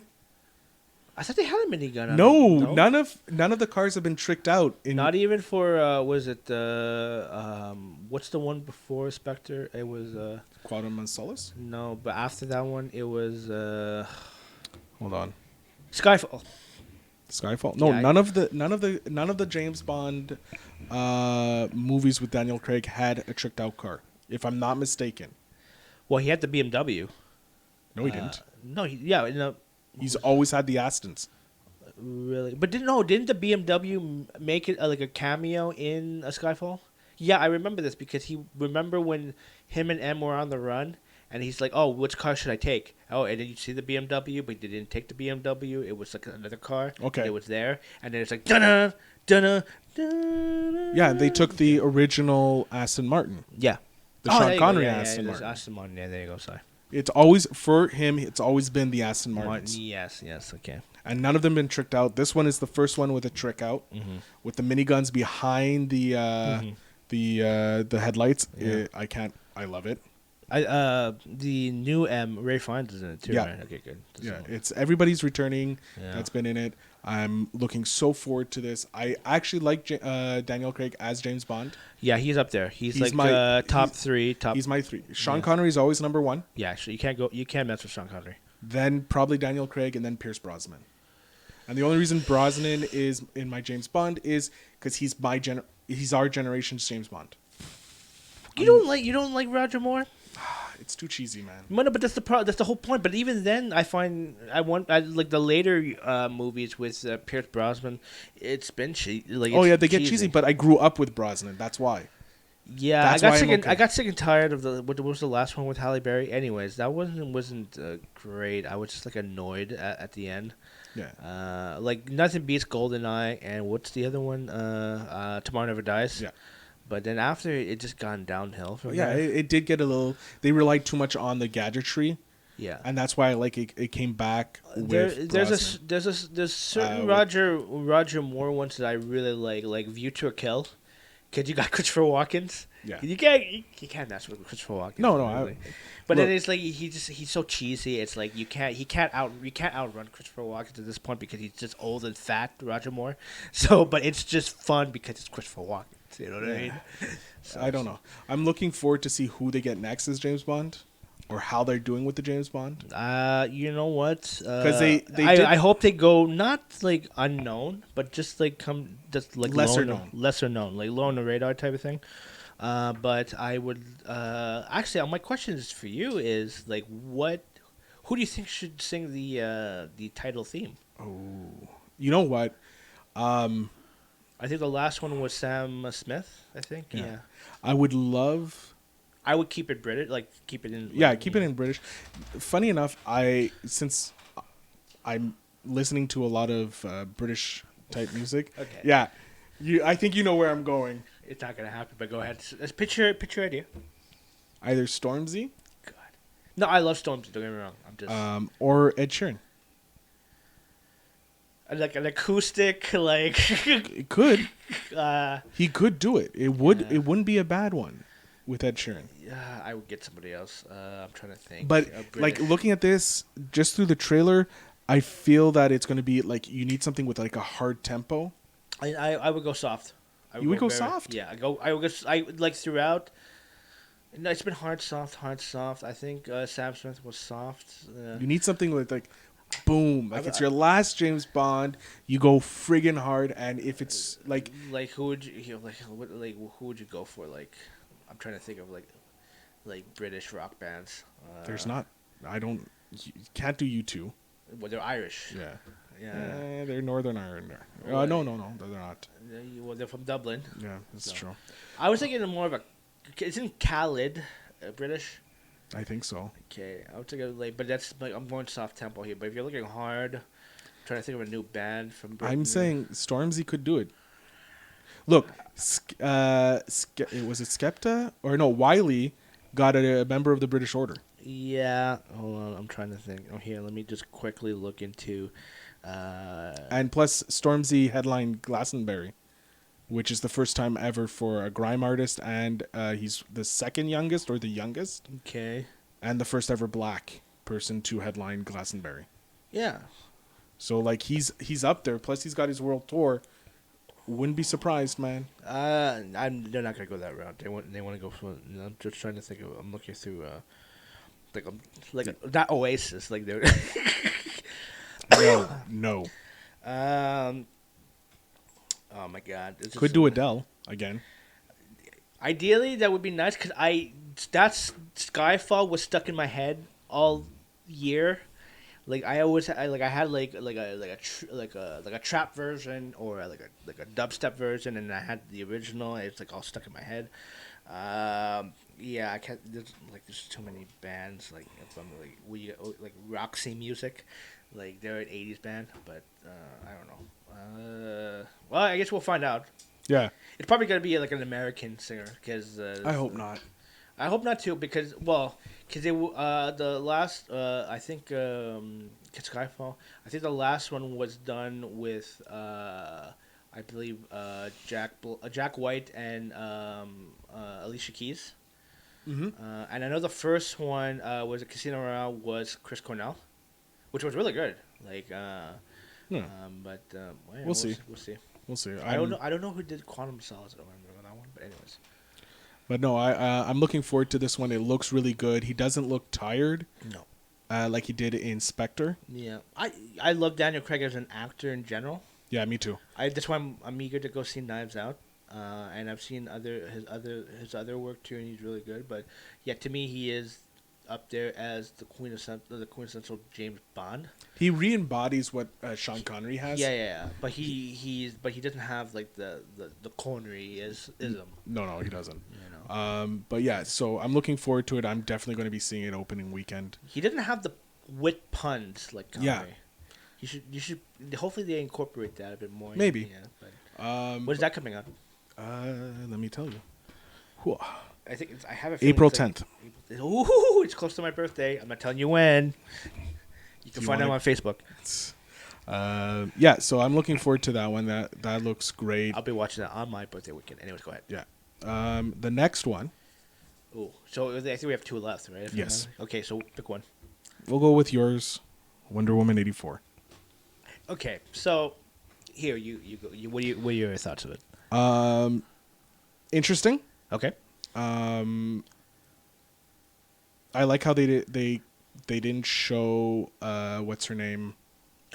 I thought they had a minigun. No, none of the cars have been tricked out. Not even for was it what's the one before Spectre? It was Quantum of Solace? No, but after that one it was Hold on. Skyfall. Skyfall? No, Yeah, none of the James Bond movies with Daniel Craig had a tricked out car, if I'm not mistaken. Well, he had the BMW. No, he didn't. No, He's always had the Astons. Really? But didn't the BMW make it like a cameo in Skyfall? Yeah, I remember this because remember when him and M were on the run, and he's like, "Oh, which car should I take?" Oh, and then you see the BMW, but they didn't take the BMW. It was like another car. Okay. It was there, and then it's like dun dun dun. Yeah, they took the original Aston Martin. Yeah. The Sean Connery Aston Martin. Aston Martin. Yeah, there you go. Sorry. It's always for him. It's always been the Aston Martins. Yes. Okay. And none of them been tricked out. This one is the first one with a trick out, with the miniguns behind the headlights. Yeah. I love it. The new Ray Fiennes is in it too. Yeah. Right? Okay, good. It's everybody's returning. Yeah. That's been in it. I'm looking so forward to this. I actually like Daniel Craig as James Bond. Yeah, he's up there. He's like top three. He's my three. Sean Connery is always number one. Yeah, you can't mess with Sean Connery. Then probably Daniel Craig, and then Pierce Brosnan. And the only reason Brosnan is in my James Bond is because he's our generation's James Bond. You don't like Roger Moore? It's too cheesy, man. No, but that's the whole point. But even then, I like the later movies with Pierce Brosnan. It's been cheesy. They get cheesy. But I grew up with Brosnan. That's why. Yeah, That's why I'm okay. I got sick and tired of what was the last one with Halle Berry. Anyways, that wasn't great. I was just like annoyed at the end. Yeah. Like nothing beats GoldenEye, and what's the other one? Tomorrow Never Dies. Yeah. But then after it just gone downhill from Yeah, there. it did get a little. They relied too much on the gadgetry. Yeah. And that's why it came back with There's certain Roger Moore ones that I really like View to a Kill. Cause you got Christopher Walken. Yeah. You can't mess with Christopher Walken. No. Really. But then it's like he's so cheesy. It's like you can't outrun Christopher Walken at this point because he's just old and fat, Roger Moore. So, but it's just fun because it's Christopher Walken. You know what I mean? So, I don't know. I'm looking forward to see who they get next as James Bond, or how they're doing with the James Bond. You know what? Because I hope they go not like unknown, but just like lesser known, like low on the radar type of thing. But I would actually, my question is for you is like, who do you think should sing the title theme? Oh, you know what? I think the last one was Sam Smith. I think. Yeah. I would love. I would keep it British, like keep it in. Keep it in British. Funny enough, since I'm listening to a lot of British type music. Okay. Yeah, I think you know where I'm going. It's not gonna happen, but go ahead. Let's picture idea. Either Stormzy God. No, I love Stormzy. Don't get me wrong. I'm just or Ed Sheeran. like an acoustic, like. It could. He could do it. It would. Yeah. It wouldn't be a bad one with Ed Sheeran. Yeah, I would get somebody else. I'm trying to think. But like looking at this just through the trailer, I feel that it's going to be like you need something with like a hard tempo. I would go soft. You would go soft? Yeah, I would go. I would like throughout. No, it's been hard, soft. I think Sam Smith was soft. You need something with like, boom. Like it's your last James Bond. You go friggin' hard, and if it's like who would you who would you go for? Like, I'm trying to think of like British rock bands. There's not. I don't. You can't do U2. Well, they're Irish. Yeah. Yeah. They're Northern Ireland. Well, No, they're not. Well, they're from Dublin. Yeah, that's true. I was thinking of more of a. Isn't Khalid British? I think so. Okay, I would take but that's like I'm going soft tempo here. But if you're looking hard, I'm trying to think of a new band from Britain. I'm saying Stormzy could do it. Look, was it Skepta or no? Wiley got a member of the British Order. Yeah, hold on. I'm trying to think. Oh, here, let me just quickly look into. And plus, Stormzy headlined Glastonbury, which is the first time ever for a grime artist, and he's the second youngest or the youngest. Okay. And the first ever black person to headline Glastonbury. Yeah. So like he's up there. Plus he's got his world tour. Wouldn't be surprised, man. They're not gonna go that route. They want to go for. I'm just trying to think of. I'm looking through. Not Oasis. Like they're. No. Oh my God! Could do Adele again. Ideally, that would be nice because that's Skyfall was stuck in my head all year. Like I always I had a trap version or like a dubstep version, and I had the original. It's like all stuck in my head. Yeah, I can't. There's too many bands from like Roxy Music, like they're an '80s band, but I don't know. Well, I guess we'll find out. Yeah, it's probably gonna be like an American singer because I hope not. I hope not too because they the last I think Skyfall, I think the last one was done with I believe Jack White and Alicia Keys. Mm-hmm. And I know the first one was a Casino Royale was Chris Cornell, which was really good. Like, but we'll see. We'll see. We'll see. I don't know who did Quantum of Solace. I don't remember that one. But anyways. But no, I'm looking forward to this one. It looks really good. He doesn't look tired. No. Like he did in Spectre. Yeah, I love Daniel Craig as an actor in general. Yeah, me too. That's why I'm eager to go see Knives Out. And I've seen his other work too, and he's really good. But yeah, to me, he is up there as the quintessential James Bond. He re-embodies what Sean Connery has. Yeah. But he doesn't have like the Connery ism. No, he doesn't. You know. But yeah, so I'm looking forward to it. I'm definitely going to be seeing it opening weekend. He doesn't have the wit puns like Connery. Yeah. You should. Hopefully, they incorporate that a bit more. Maybe. Yeah. But when's that coming up? Let me tell you. I think I have a April 10th. Ooh, it's close to my birthday. I'm not telling you when. You can find out on Facebook. Yeah, so I'm looking forward to that one. That looks great. I'll be watching that on my birthday weekend. Anyways, go ahead. Yeah. The next one. Oh, so I think we have two left, right? Yes. Okay, so pick one. We'll go with yours, Wonder Woman 84. Okay, so here you go. What are your thoughts of it? Interesting. Okay. I like how they didn't show what's her name?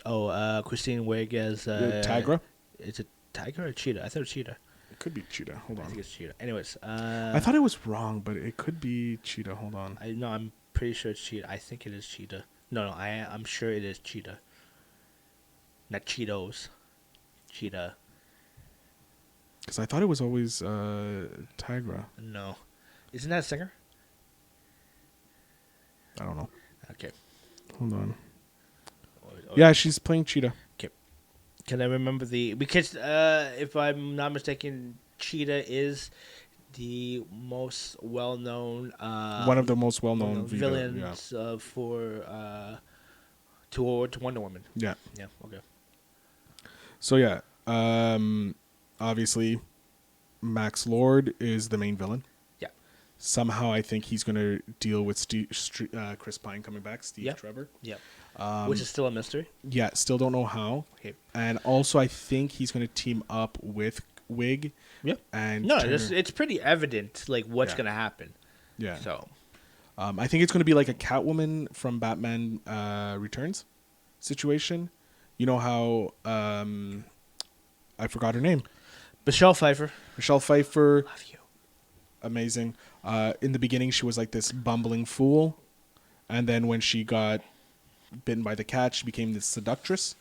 Oh, Christine Wiig as Tigra. Is it Tiger or Cheetah? I thought it was Cheetah. It could be Cheetah. Hold on. I think it's Cheetah. Anyways, I thought it was wrong, but it could be Cheetah. Hold on. I'm pretty sure it's Cheetah. I think it is Cheetah. No, I'm sure it is Cheetah. Not Cheetos. Cheetah. Because I thought it was always Tigra. No. Isn't that a singer? I don't know. Okay. Hold on. Yeah, she's playing Cheetah. Can I remember because if I'm not mistaken, Cheetah is the most well-known One of the most well-known villains towards Wonder Woman. Yeah. Yeah. Okay. So yeah, obviously, Max Lord is the main villain. Yeah. Somehow, I think he's going to deal with Chris Pine coming back, Steve Trevor. Yeah. Which is still a mystery. Yeah, still don't know how. Okay. And also, I think he's going to team up with Wig. Yeah. And it's pretty evident like what's going to happen. Yeah. So, I think it's going to be like a Catwoman from Batman Returns situation. You know how I forgot her name. Michelle Pfeiffer. Love you. Amazing. In the beginning, she was like this bumbling fool, and then when she got bitten by the cat, she became this seductress.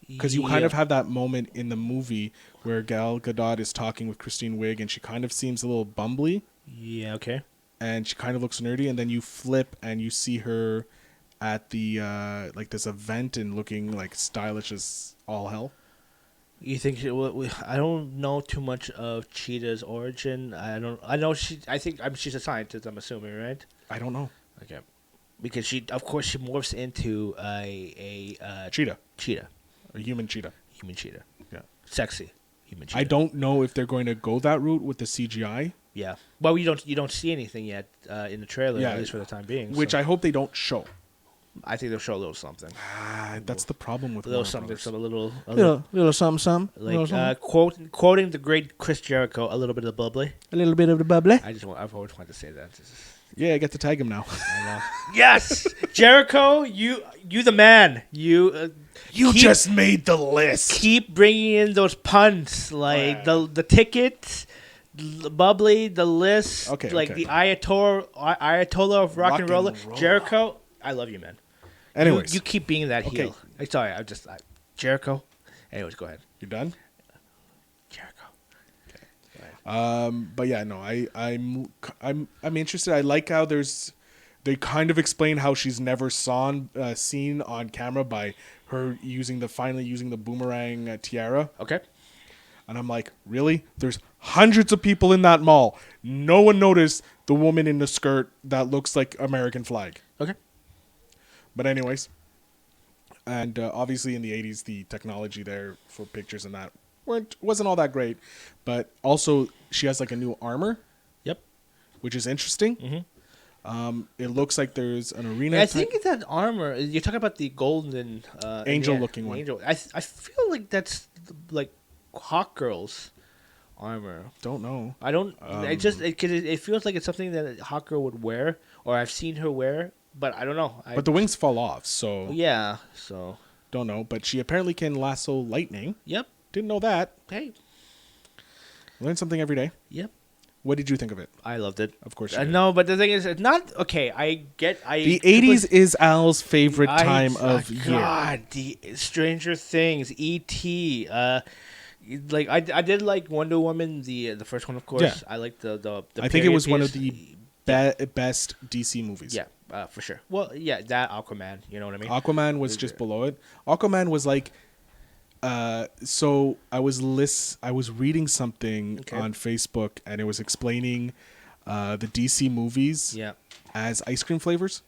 Because you kind of have that moment in the movie where Gal Gadot is talking with Kristen Wiig, and she kind of seems a little bumbly. Yeah. Okay. And she kind of looks nerdy, and then you flip and you see her at the like this event and looking like stylish as all hell. You think I don't know too much of Cheetah's origin. I know she's a scientist. I'm assuming, right? I don't know. Okay. Because she morphs into a Cheetah. Cheetah. A human cheetah. Human cheetah. Yeah. Sexy. Human cheetah. I don't know if they're going to go that route with the CGI. Yeah. Well, you don't see anything yet in the trailer, at least for the time being. Which I hope they don't show. I think they'll show a little something. That's the problem with a little Warner something, Brothers. a little something. like quoting the great Chris Jericho, a little bit of bubbly. A little bit of the bubbly. I've always wanted to say that. Yeah, I get to tag him now. I know. Yes, Jericho, you the man. You just made the list. Keep bringing in those puns like the ticket, the bubbly, the list, the Ayatollah of rock and roll. Jericho, I love you, man. Anyways, you keep being that heel. Sorry, Jericho. Anyways, go ahead. You done? Jericho. But yeah, no, I'm interested. I like how they kind of explain how she's never seen on camera by her finally using the boomerang tiara. Okay. And I'm like, really? There's hundreds of people in that mall. No one noticed the woman in the skirt that looks like American flag. Okay. But anyways, and obviously in the 80s, the technology there for pictures and that wasn't all that great. But also, she has like a new armor. Yep. Which is interesting. Mm-hmm. It looks like there's an arena. I think that armor. You're talking about the golden angel-looking one. Angel. I feel like that's like Hawkgirl's armor. Don't know. I don't. It feels like it's something that Hawkgirl would wear, or I've seen her wear, but I don't know. But the wings fall off, so yeah. So don't know. But she apparently can lasso lightning. Yep. Didn't know that. Hey. Learn something every day. Yep. What did you think of it? I loved it. Of course you did. No, but the thing is, it's not... Okay, the 80s is Al's favorite time of year. God, the Stranger Things, E.T., I did like Wonder Woman, the first one, of course. Yeah. I liked the I think it was one of the best DC movies. Yeah, for sure. Well, yeah, that Aquaman, you know what I mean? Aquaman was just below it. Aquaman was like... so I was reading something on Facebook, and it was explaining the DC movies as ice cream flavors.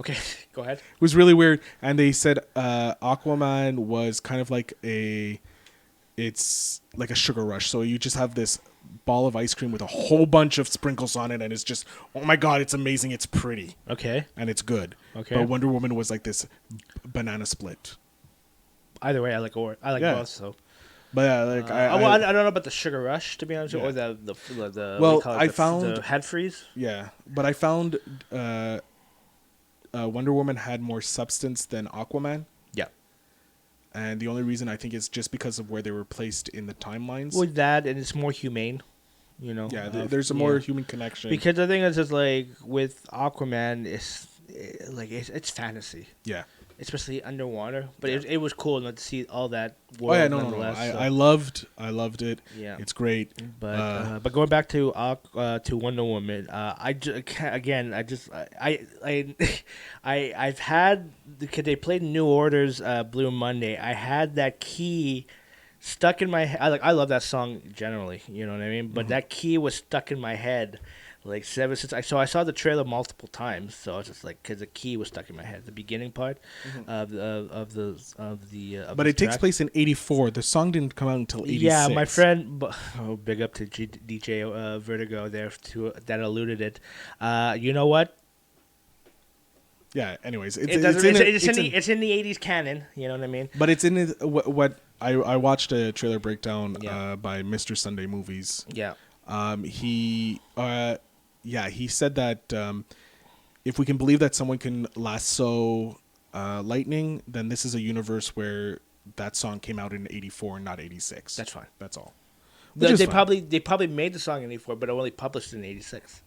Okay, go ahead. It was really weird, and they said Aquaman was kind of like it's like a sugar rush. So you just have this ball of ice cream with a whole bunch of sprinkles on it, and it's just, oh my god, it's amazing, it's pretty. Okay. And it's good. Okay. But Wonder Woman was like this banana split. Either way, I like both. So, but yeah, like I don't know about the sugar rush, to be honest, or the well, I found the head freeze. Yeah, but I found Wonder Woman had more substance than Aquaman. Yeah, and the only reason I think is just because of where they were placed in the timelines. With that, and it's more humane. You know. Yeah, there's a more human connection. Because the thing is like with Aquaman, it's fantasy. Yeah. especially underwater. But it was cool not to see all that Oh world yeah, no. nonetheless. So. I loved it. Yeah. It's great. But going back to Wonder Woman, I've had because they played New Order's Blue Monday. I had that key stuck in my head. I love that song generally, you know what I mean. But that key was stuck in my head. Like since I saw the trailer multiple times, so I was just like, because the key was stuck in my head, the beginning part of the. But it takes place in '84. The song didn't come out until '86. Yeah, my friend. Big up to DJ Vertigo there that alluded it. You know what? Yeah. Anyways, It's in the '80s canon. You know what I mean? But it's in what I watched a trailer breakdown Yeah. by Mr. Sunday Movies. Yeah. He said that if we can believe that someone can lasso lightning, then this is a universe where that song came out in '84 and not '86. That's fine. That's all. They probably made the song in '84, but only published in '86.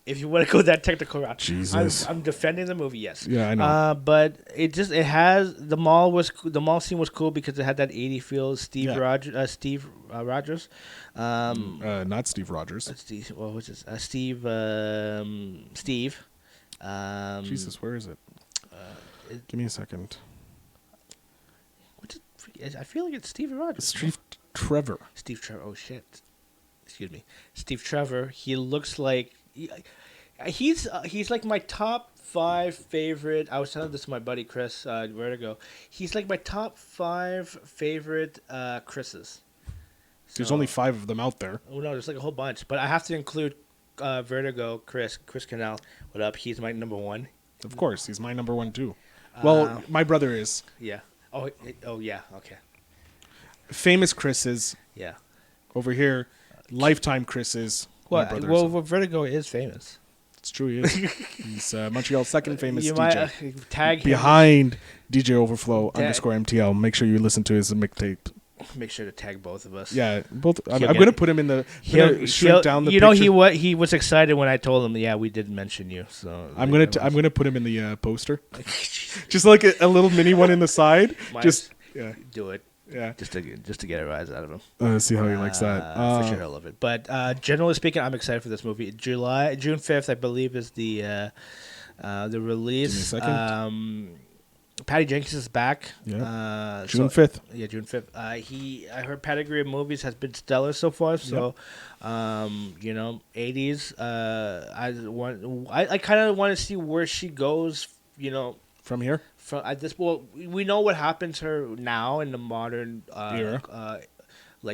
If you want to go that technical route, Jesus. I'm defending the movie. Yes. Yeah, I know. But it has the mall scene was cool because it had that '80s feel. Steve Rogers. Not Steve Rogers. Steve. What was this? Steve. Steve. Jesus, where is it? Give me a second. I feel like it's Steve Rogers. Steve Trevor. Steve Trevor. Oh shit. Excuse me. Steve Trevor. He looks like he's like my top 5 favorite. I was telling this to my buddy Chris Vertigo. He's like my top 5 favorite Chris's. There's only 5 of them out there. Oh no, there's like a whole bunch, but I have to include Vertigo Chris Canal. What up? He's my number 1. Of course, he's my number 1 too. Well, my brother is. Yeah. Oh yeah. Okay. Famous Chris's. Yeah. Over here, lifetime Chris's. Well, Vertigo is famous. It's true, he is. He's Montreal's second famous you DJ. might tag him. Behind DJ Overflow _MTL. Make sure you listen to his mixtape. Make sure to tag both of us. Yeah, both. I'm going to put him in the. Shrink down the. You know, he was excited when I told him. Yeah, we did mention you. So I'm gonna put him in the poster, just like a little mini one in the side. Do it. Yeah, just to get a rise out of him. See how he likes that. For sure, I love it. But generally speaking, I'm excited for this movie. June 5th, I believe, is the release. Give me a second. Patty Jenkins is back. Yeah. June 5th. Yeah, June 5th. I heard pedigree of movies has been stellar so far. So, 80s. I kind of want to see where she goes. From here. At this point, we know what happens to her now in the modern era,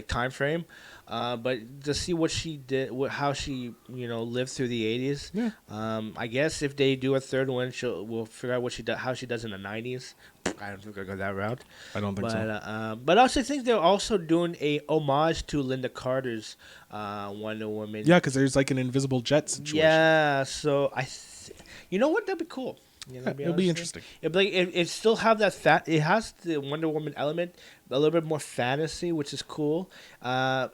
time frame, but to see what she did, how she lived through the 80s. Yeah. I guess if they do a third one, we'll figure out how she does in the 90s. I don't think I'll go that route. I don't think so. But I also think they're also doing a homage to Linda Carter's Wonder Woman. Yeah, because there's like an invisible jet situation. Yeah, so you know what? That'd be cool. It'll be interesting. It still have that it has the Wonder Woman element, a little bit more fantasy, which is cool. I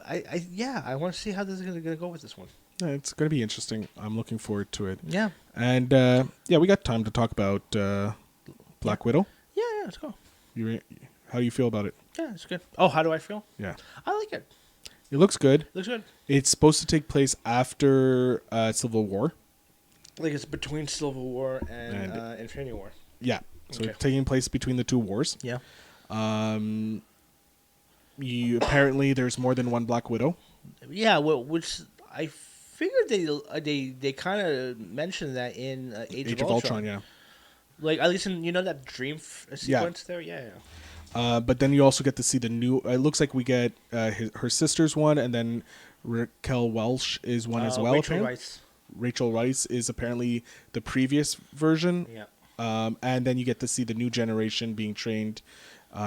want to see how this is going to go with this one. Yeah, it's going to be interesting. I'm looking forward to it. Yeah. And we got time to talk about Black Widow. Yeah, let's go. How do you feel about it? Yeah, it's good. Oh, how do I feel? Yeah. I like it. It looks good. Looks good. It's supposed to take place after Civil War. Like it's between Civil War and Infinity War. Yeah. So it's taking place between the two wars. Yeah. Apparently there's more than one Black Widow. Yeah, which I figured they kind of mentioned that in Age of Ultron. Yeah. Like at least in that dream sequence there. Yeah. But then you also get to see the new. It looks like we get her sister's one, and then Raquel Welch is one as well. Rachel Weisz is apparently the previous version. Yeah. And then you get to see the new generation being trained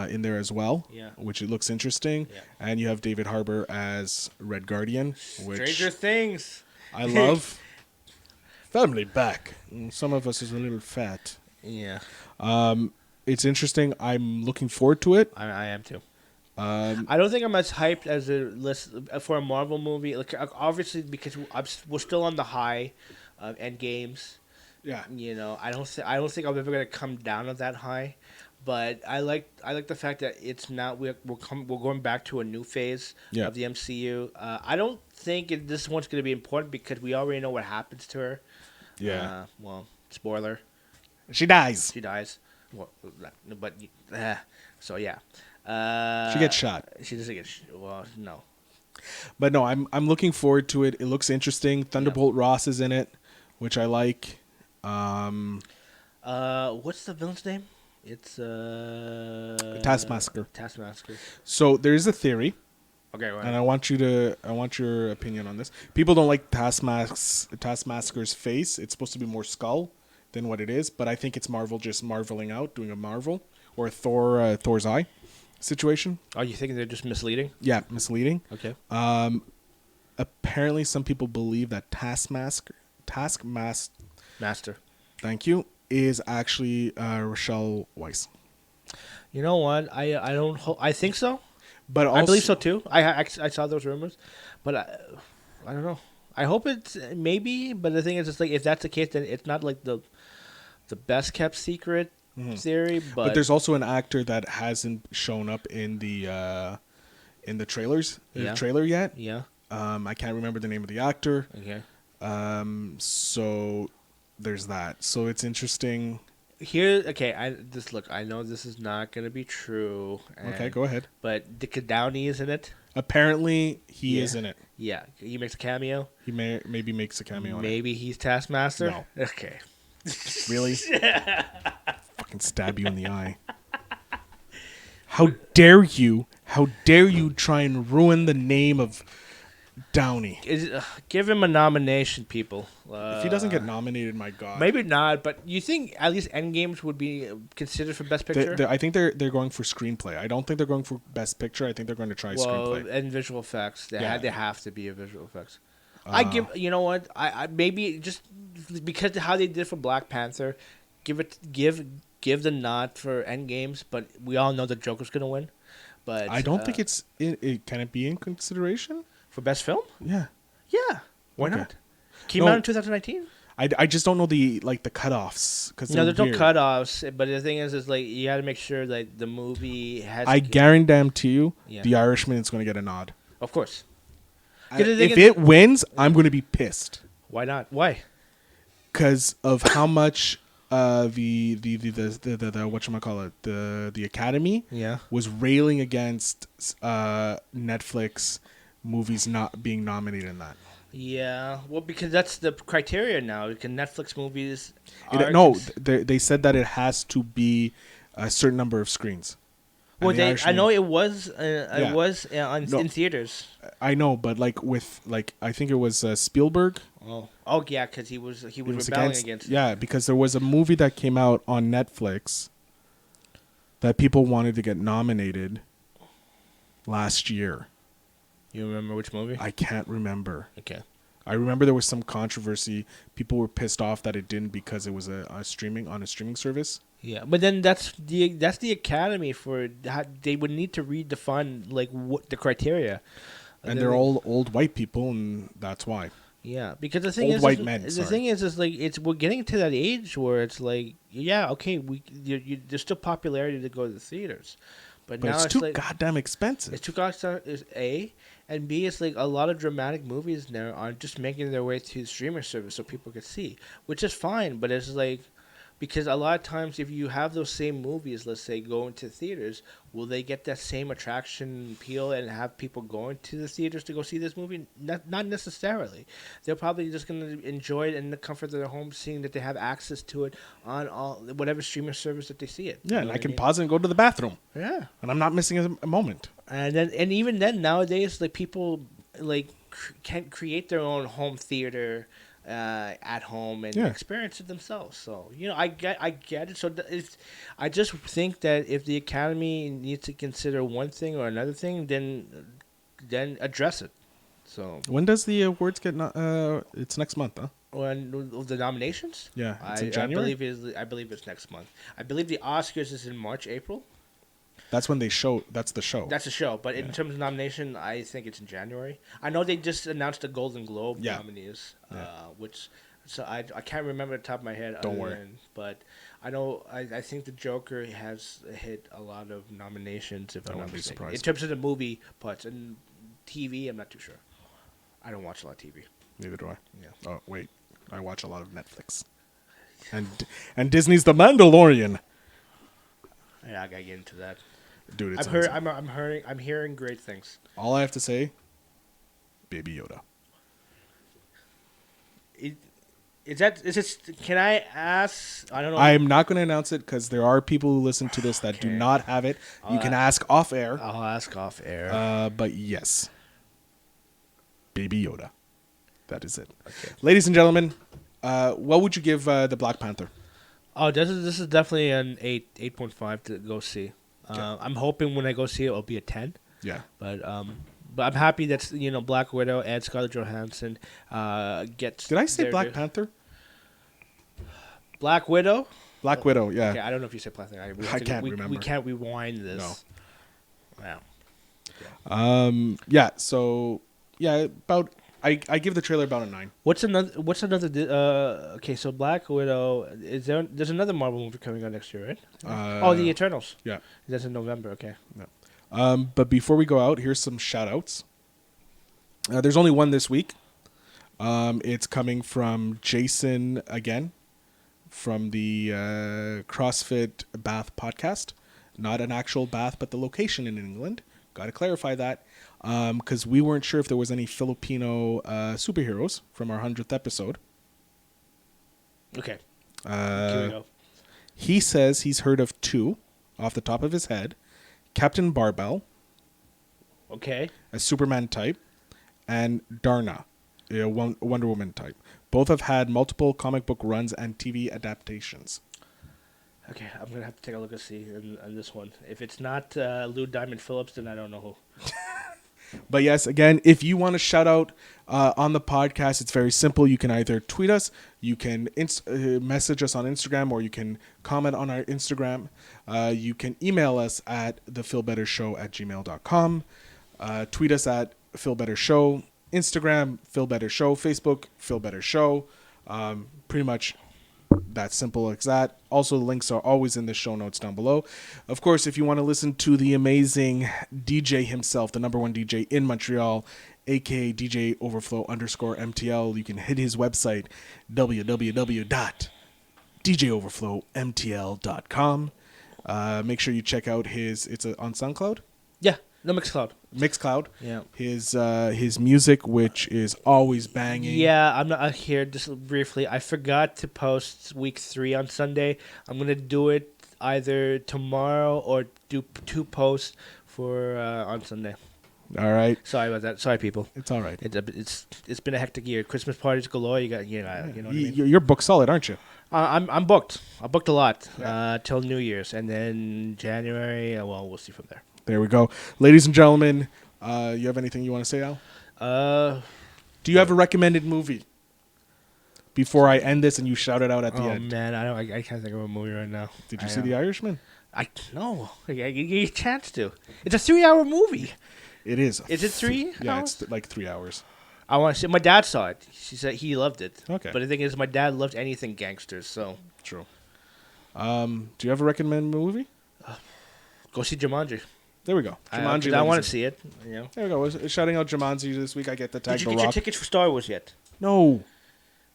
in there as well. Yeah. Which it looks interesting. Yeah. And you have David Harbour as Red Guardian, which Stranger Things. I love. Family back. Some of us is a little fat. Yeah. It's interesting. I'm looking forward to it. I am too. I don't think I'm as hyped as for a Marvel movie. Like obviously because we're still on the high of Endgames. Yeah. You know, I don't think I'm ever gonna come down on that high, but I like the fact that it's not we're going back to a new phase Yeah. of the MCU. I don't think this one's gonna be important because we already know what happens to her. Yeah. Well, spoiler, She dies. she dies. Well, but so yeah. She gets shot. She doesn't get. Well, no. But no, I'm looking forward to it. It looks interesting. Thunderbolt Ross is in it, which I like. What's the villain's name? It's Taskmaster. Taskmaster. So there is a theory, Okay, right. and I want your opinion on this. People don't like Taskmaster's face. It's supposed to be more skull than what it is, but I think it's Marvel just marveling out, doing a Marvel or a Thor's eye situation. Oh, you think they're just misleading? Yeah, misleading. Okay. Apparently, some people believe that Taskmaster, Master. thank you, is actually Rochelle Weisz. You know what? I don't. I think so. But also, I believe so too. I saw those rumors, but I don't know. I hope it's maybe. But the thing is, it's like if that's the case, then it's not like the best kept secret theory. But there's also an actor that hasn't shown up in the trailers, Yeah. the trailer yet. Yeah. I can't remember the name of the actor. Okay. So there's that. So it's interesting. Here, okay. I know this is not gonna be true. Okay, go ahead. But Dick Downey is in it. Apparently, he Yeah. is in it. Yeah, he makes a cameo. He maybe makes a cameo. in it. Maybe he's Taskmaster. No. Okay. Really? Fucking stab you in the eye. How dare you? How dare you try and ruin the name of Downey? Give him a nomination, people. If he doesn't get nominated, my God. Maybe not, but you think at least Endgames would be considered for Best Picture? I think they're going for screenplay. I don't think they're going for Best Picture. I think they're going to try screenplay. And visual effects. They Yeah. have to be a visual effects. I give. You know what? I maybe just because of how they did for Black Panther, give the nod for Endgames. But we all know the Joker's gonna win. But I don't think can it be in consideration? for Best Film. Yeah. Yeah, why Okay. not? Came out in 2019. I just don't know the cutoffs because No, there's no cutoffs. But the thing is like you got to make sure that the movie has. I guarantee you, Yeah. The Irishman is going to get a nod. Of course. 'Cause the thing If is- it wins, I'm going to be pissed Why not? Why? because of how much the whatchamacallit, the Academy Yeah. was railing against Netflix movies not being nominated in that. Yeah. Well, because that's the criteria now. Because Netflix movies. They said that it has to be a certain number of screens. And Well, The I Irishman- know it was. Yeah. It was No. in theaters. I know, but I think it was Spielberg. Oh yeah, because he was It was rebelling against. Yeah, because there was a movie that came out on Netflix that people wanted to get nominated last year. You remember which movie? I can't remember. Okay. I remember there was some controversy. People were pissed off that it didn't because it was a streaming service. Yeah, but then that's the Academy for they would need to redefine like what the criteria. And they're all old white people, and that's why. Yeah, because the thing Old is, white men, the sorry. thing is like we're getting to that age where it's like, yeah, okay, there's still popularity to go to the theaters, but now But it's too like, goddamn expensive. it's too goddamn is A, and B, it's like a lot of dramatic movies now are just making their way to the streamer service so people can see, which is fine, but it's like. Because a lot of times, if you have those same movies, let's say, go into theaters, will they get that same attraction appeal and have people going to the theaters to go see this movie? Not necessarily. They're probably just going to enjoy it in the comfort of their home, seeing that they have access to it on whatever streaming service that they see it. Yeah, You and know I what can mean? pause it and go to the bathroom, Yeah, and I'm not missing a moment. and even then nowadays, like people like can create their own home theater. At home and Yeah. experience it themselves. So I get it. So I just think that if the Academy needs to consider one thing or another thing, then address it. So When does the awards get? It's next month, huh? when the nominations, Yeah, it's in January. I believe it's next month. I believe the Oscars is in March, April. That's when they show. That's the show. That's a show, but in terms of nomination, I think it's in January. I know they just announced the Golden Globe Yeah. nominees, Yeah. which So I can't remember the top of my head. Don't worry. But I know I think the Joker has hit a lot of nominations. If I I'm wouldn't not be mistaken, surprised. in terms of the movie parts and TV, I'm not too sure. I don't watch a lot of TV. Neither do I. Yeah. Oh wait, I watch a lot of Netflix, and Disney's The Mandalorian. Yeah, I gotta get into that. Dude, it's I've heard. amazing. I'm hearing great things. All I have to say, Baby Yoda. Is it? Can I ask? I don't know. I'm not going to announce it because there are people who listen to this that do Okay. not have it. You can ask off air. I'll ask off air. But yes, Baby Yoda. That is it. Okay. Ladies and gentlemen, what would you give the Black Panther? Oh, this is definitely an 8.5 to go see. Okay. I'm hoping when I go see it, it'll be a 10. Yeah. But I'm happy that Black Widow and Scarlett Johansson gets. Did I say their Black due. Panther? Black Widow. Black Widow. Yeah. Okay, I don't know if you said Black Panther. I can't remember. We can't rewind this. No. Wow. Yeah. So yeah, about I give the trailer about a 9. What's another? Okay, so Black Widow. There's another Marvel movie coming out next year, right? The Eternals. Yeah. That's in November. Okay. But before we go out, here's some shout outs. There's only one this week. It's coming from Jason again from the CrossFit Bath podcast. Not an actual bath, but the location in England. Got to clarify that because we weren't sure if there was any Filipino superheroes from our 100th episode. Okay. Here we go. He says he's heard of 2 off the top of his head. Captain Barbell, Okay. a Superman type, and Darna, a Wonder Woman type. Both have had multiple comic book runs and TV adaptations. Okay, I'm gonna have to take a look and see on this one. If it's not Lou Diamond Phillips, then I don't know who. But yes, again, if you want to shout out on the podcast, it's very simple. You can either tweet us, you can message us on Instagram, or you can comment on our Instagram. You can email us at thefeelbettershow@gmail.com. Tweet us at feelbettershow. Instagram, feelbettershow. Facebook, feelbettershow. Pretty much that simple as that. Also, the links are always in the show notes down below. Of course, if you want to listen to the amazing DJ himself, the number 1 DJ in Montreal, aka DJ Overflow _MTL, you can hit his website, www.djoverflowmtl.com. Make sure you check out it's on SoundCloud? Yeah, no Mixcloud. Mixcloud. Yeah. His music, which is always banging. Yeah, I'm not here. Just briefly, I forgot to post week 3 on Sunday. I'm gonna do it either tomorrow or do 2 posts for on Sunday. All right. Sorry about that. Sorry, people. It's all right. It's been a hectic year. Christmas parties galore. You know what I mean. You're booked solid, aren't you? I'm booked. I booked a lot till New Year's, and then January. Well, we'll see from there. There we go. Ladies and gentlemen, you have anything you want to say, Al? Do you have a recommended movie? Before I end this and you shout it out at the end. Oh man, I can't think of a movie right now. Did you see The Irishman? No. I give you a chance to. It's a 3-hour movie. It is. Is it 3 Yeah, hours? it's like 3 hours. I want to see. My dad saw it. He said he loved it. Okay. But the thing is, my dad loved anything gangsters. So True. Do you have a recommended movie? go see Jumanji. There we go. Jumanji. I want to see it. You know. There we go. We're shouting out Jumanji this week. I get the tag Did you The get your Rock. tickets for Star Wars yet? No.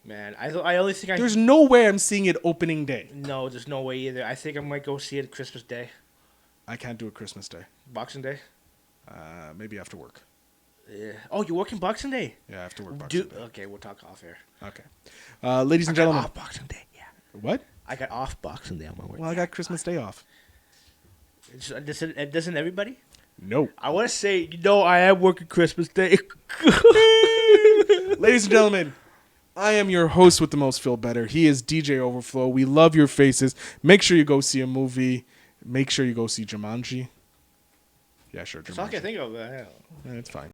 Man, I only think There's no way I'm seeing it opening day. No, there's no way either. I think I might go see it Christmas Day, I can't do it Christmas Day. Boxing Day. Maybe after work. Yeah. Oh, you're working Boxing Day? Yeah, after work Boxing Day. Okay, we'll talk off air. Okay. Ladies and gentlemen. Off Boxing Day. Yeah. What? I got off Boxing Day on my work. Well, I got Christmas Day off. Doesn't everybody? No. I want to say, I am working Christmas Day. Ladies and gentlemen, I am your host with the most feel better. He is DJ Overflow. We love your faces. Make sure you go see a movie. Make sure you go see Jumanji. Yeah, sure. That's all I can Jumanji. think of. It's fine.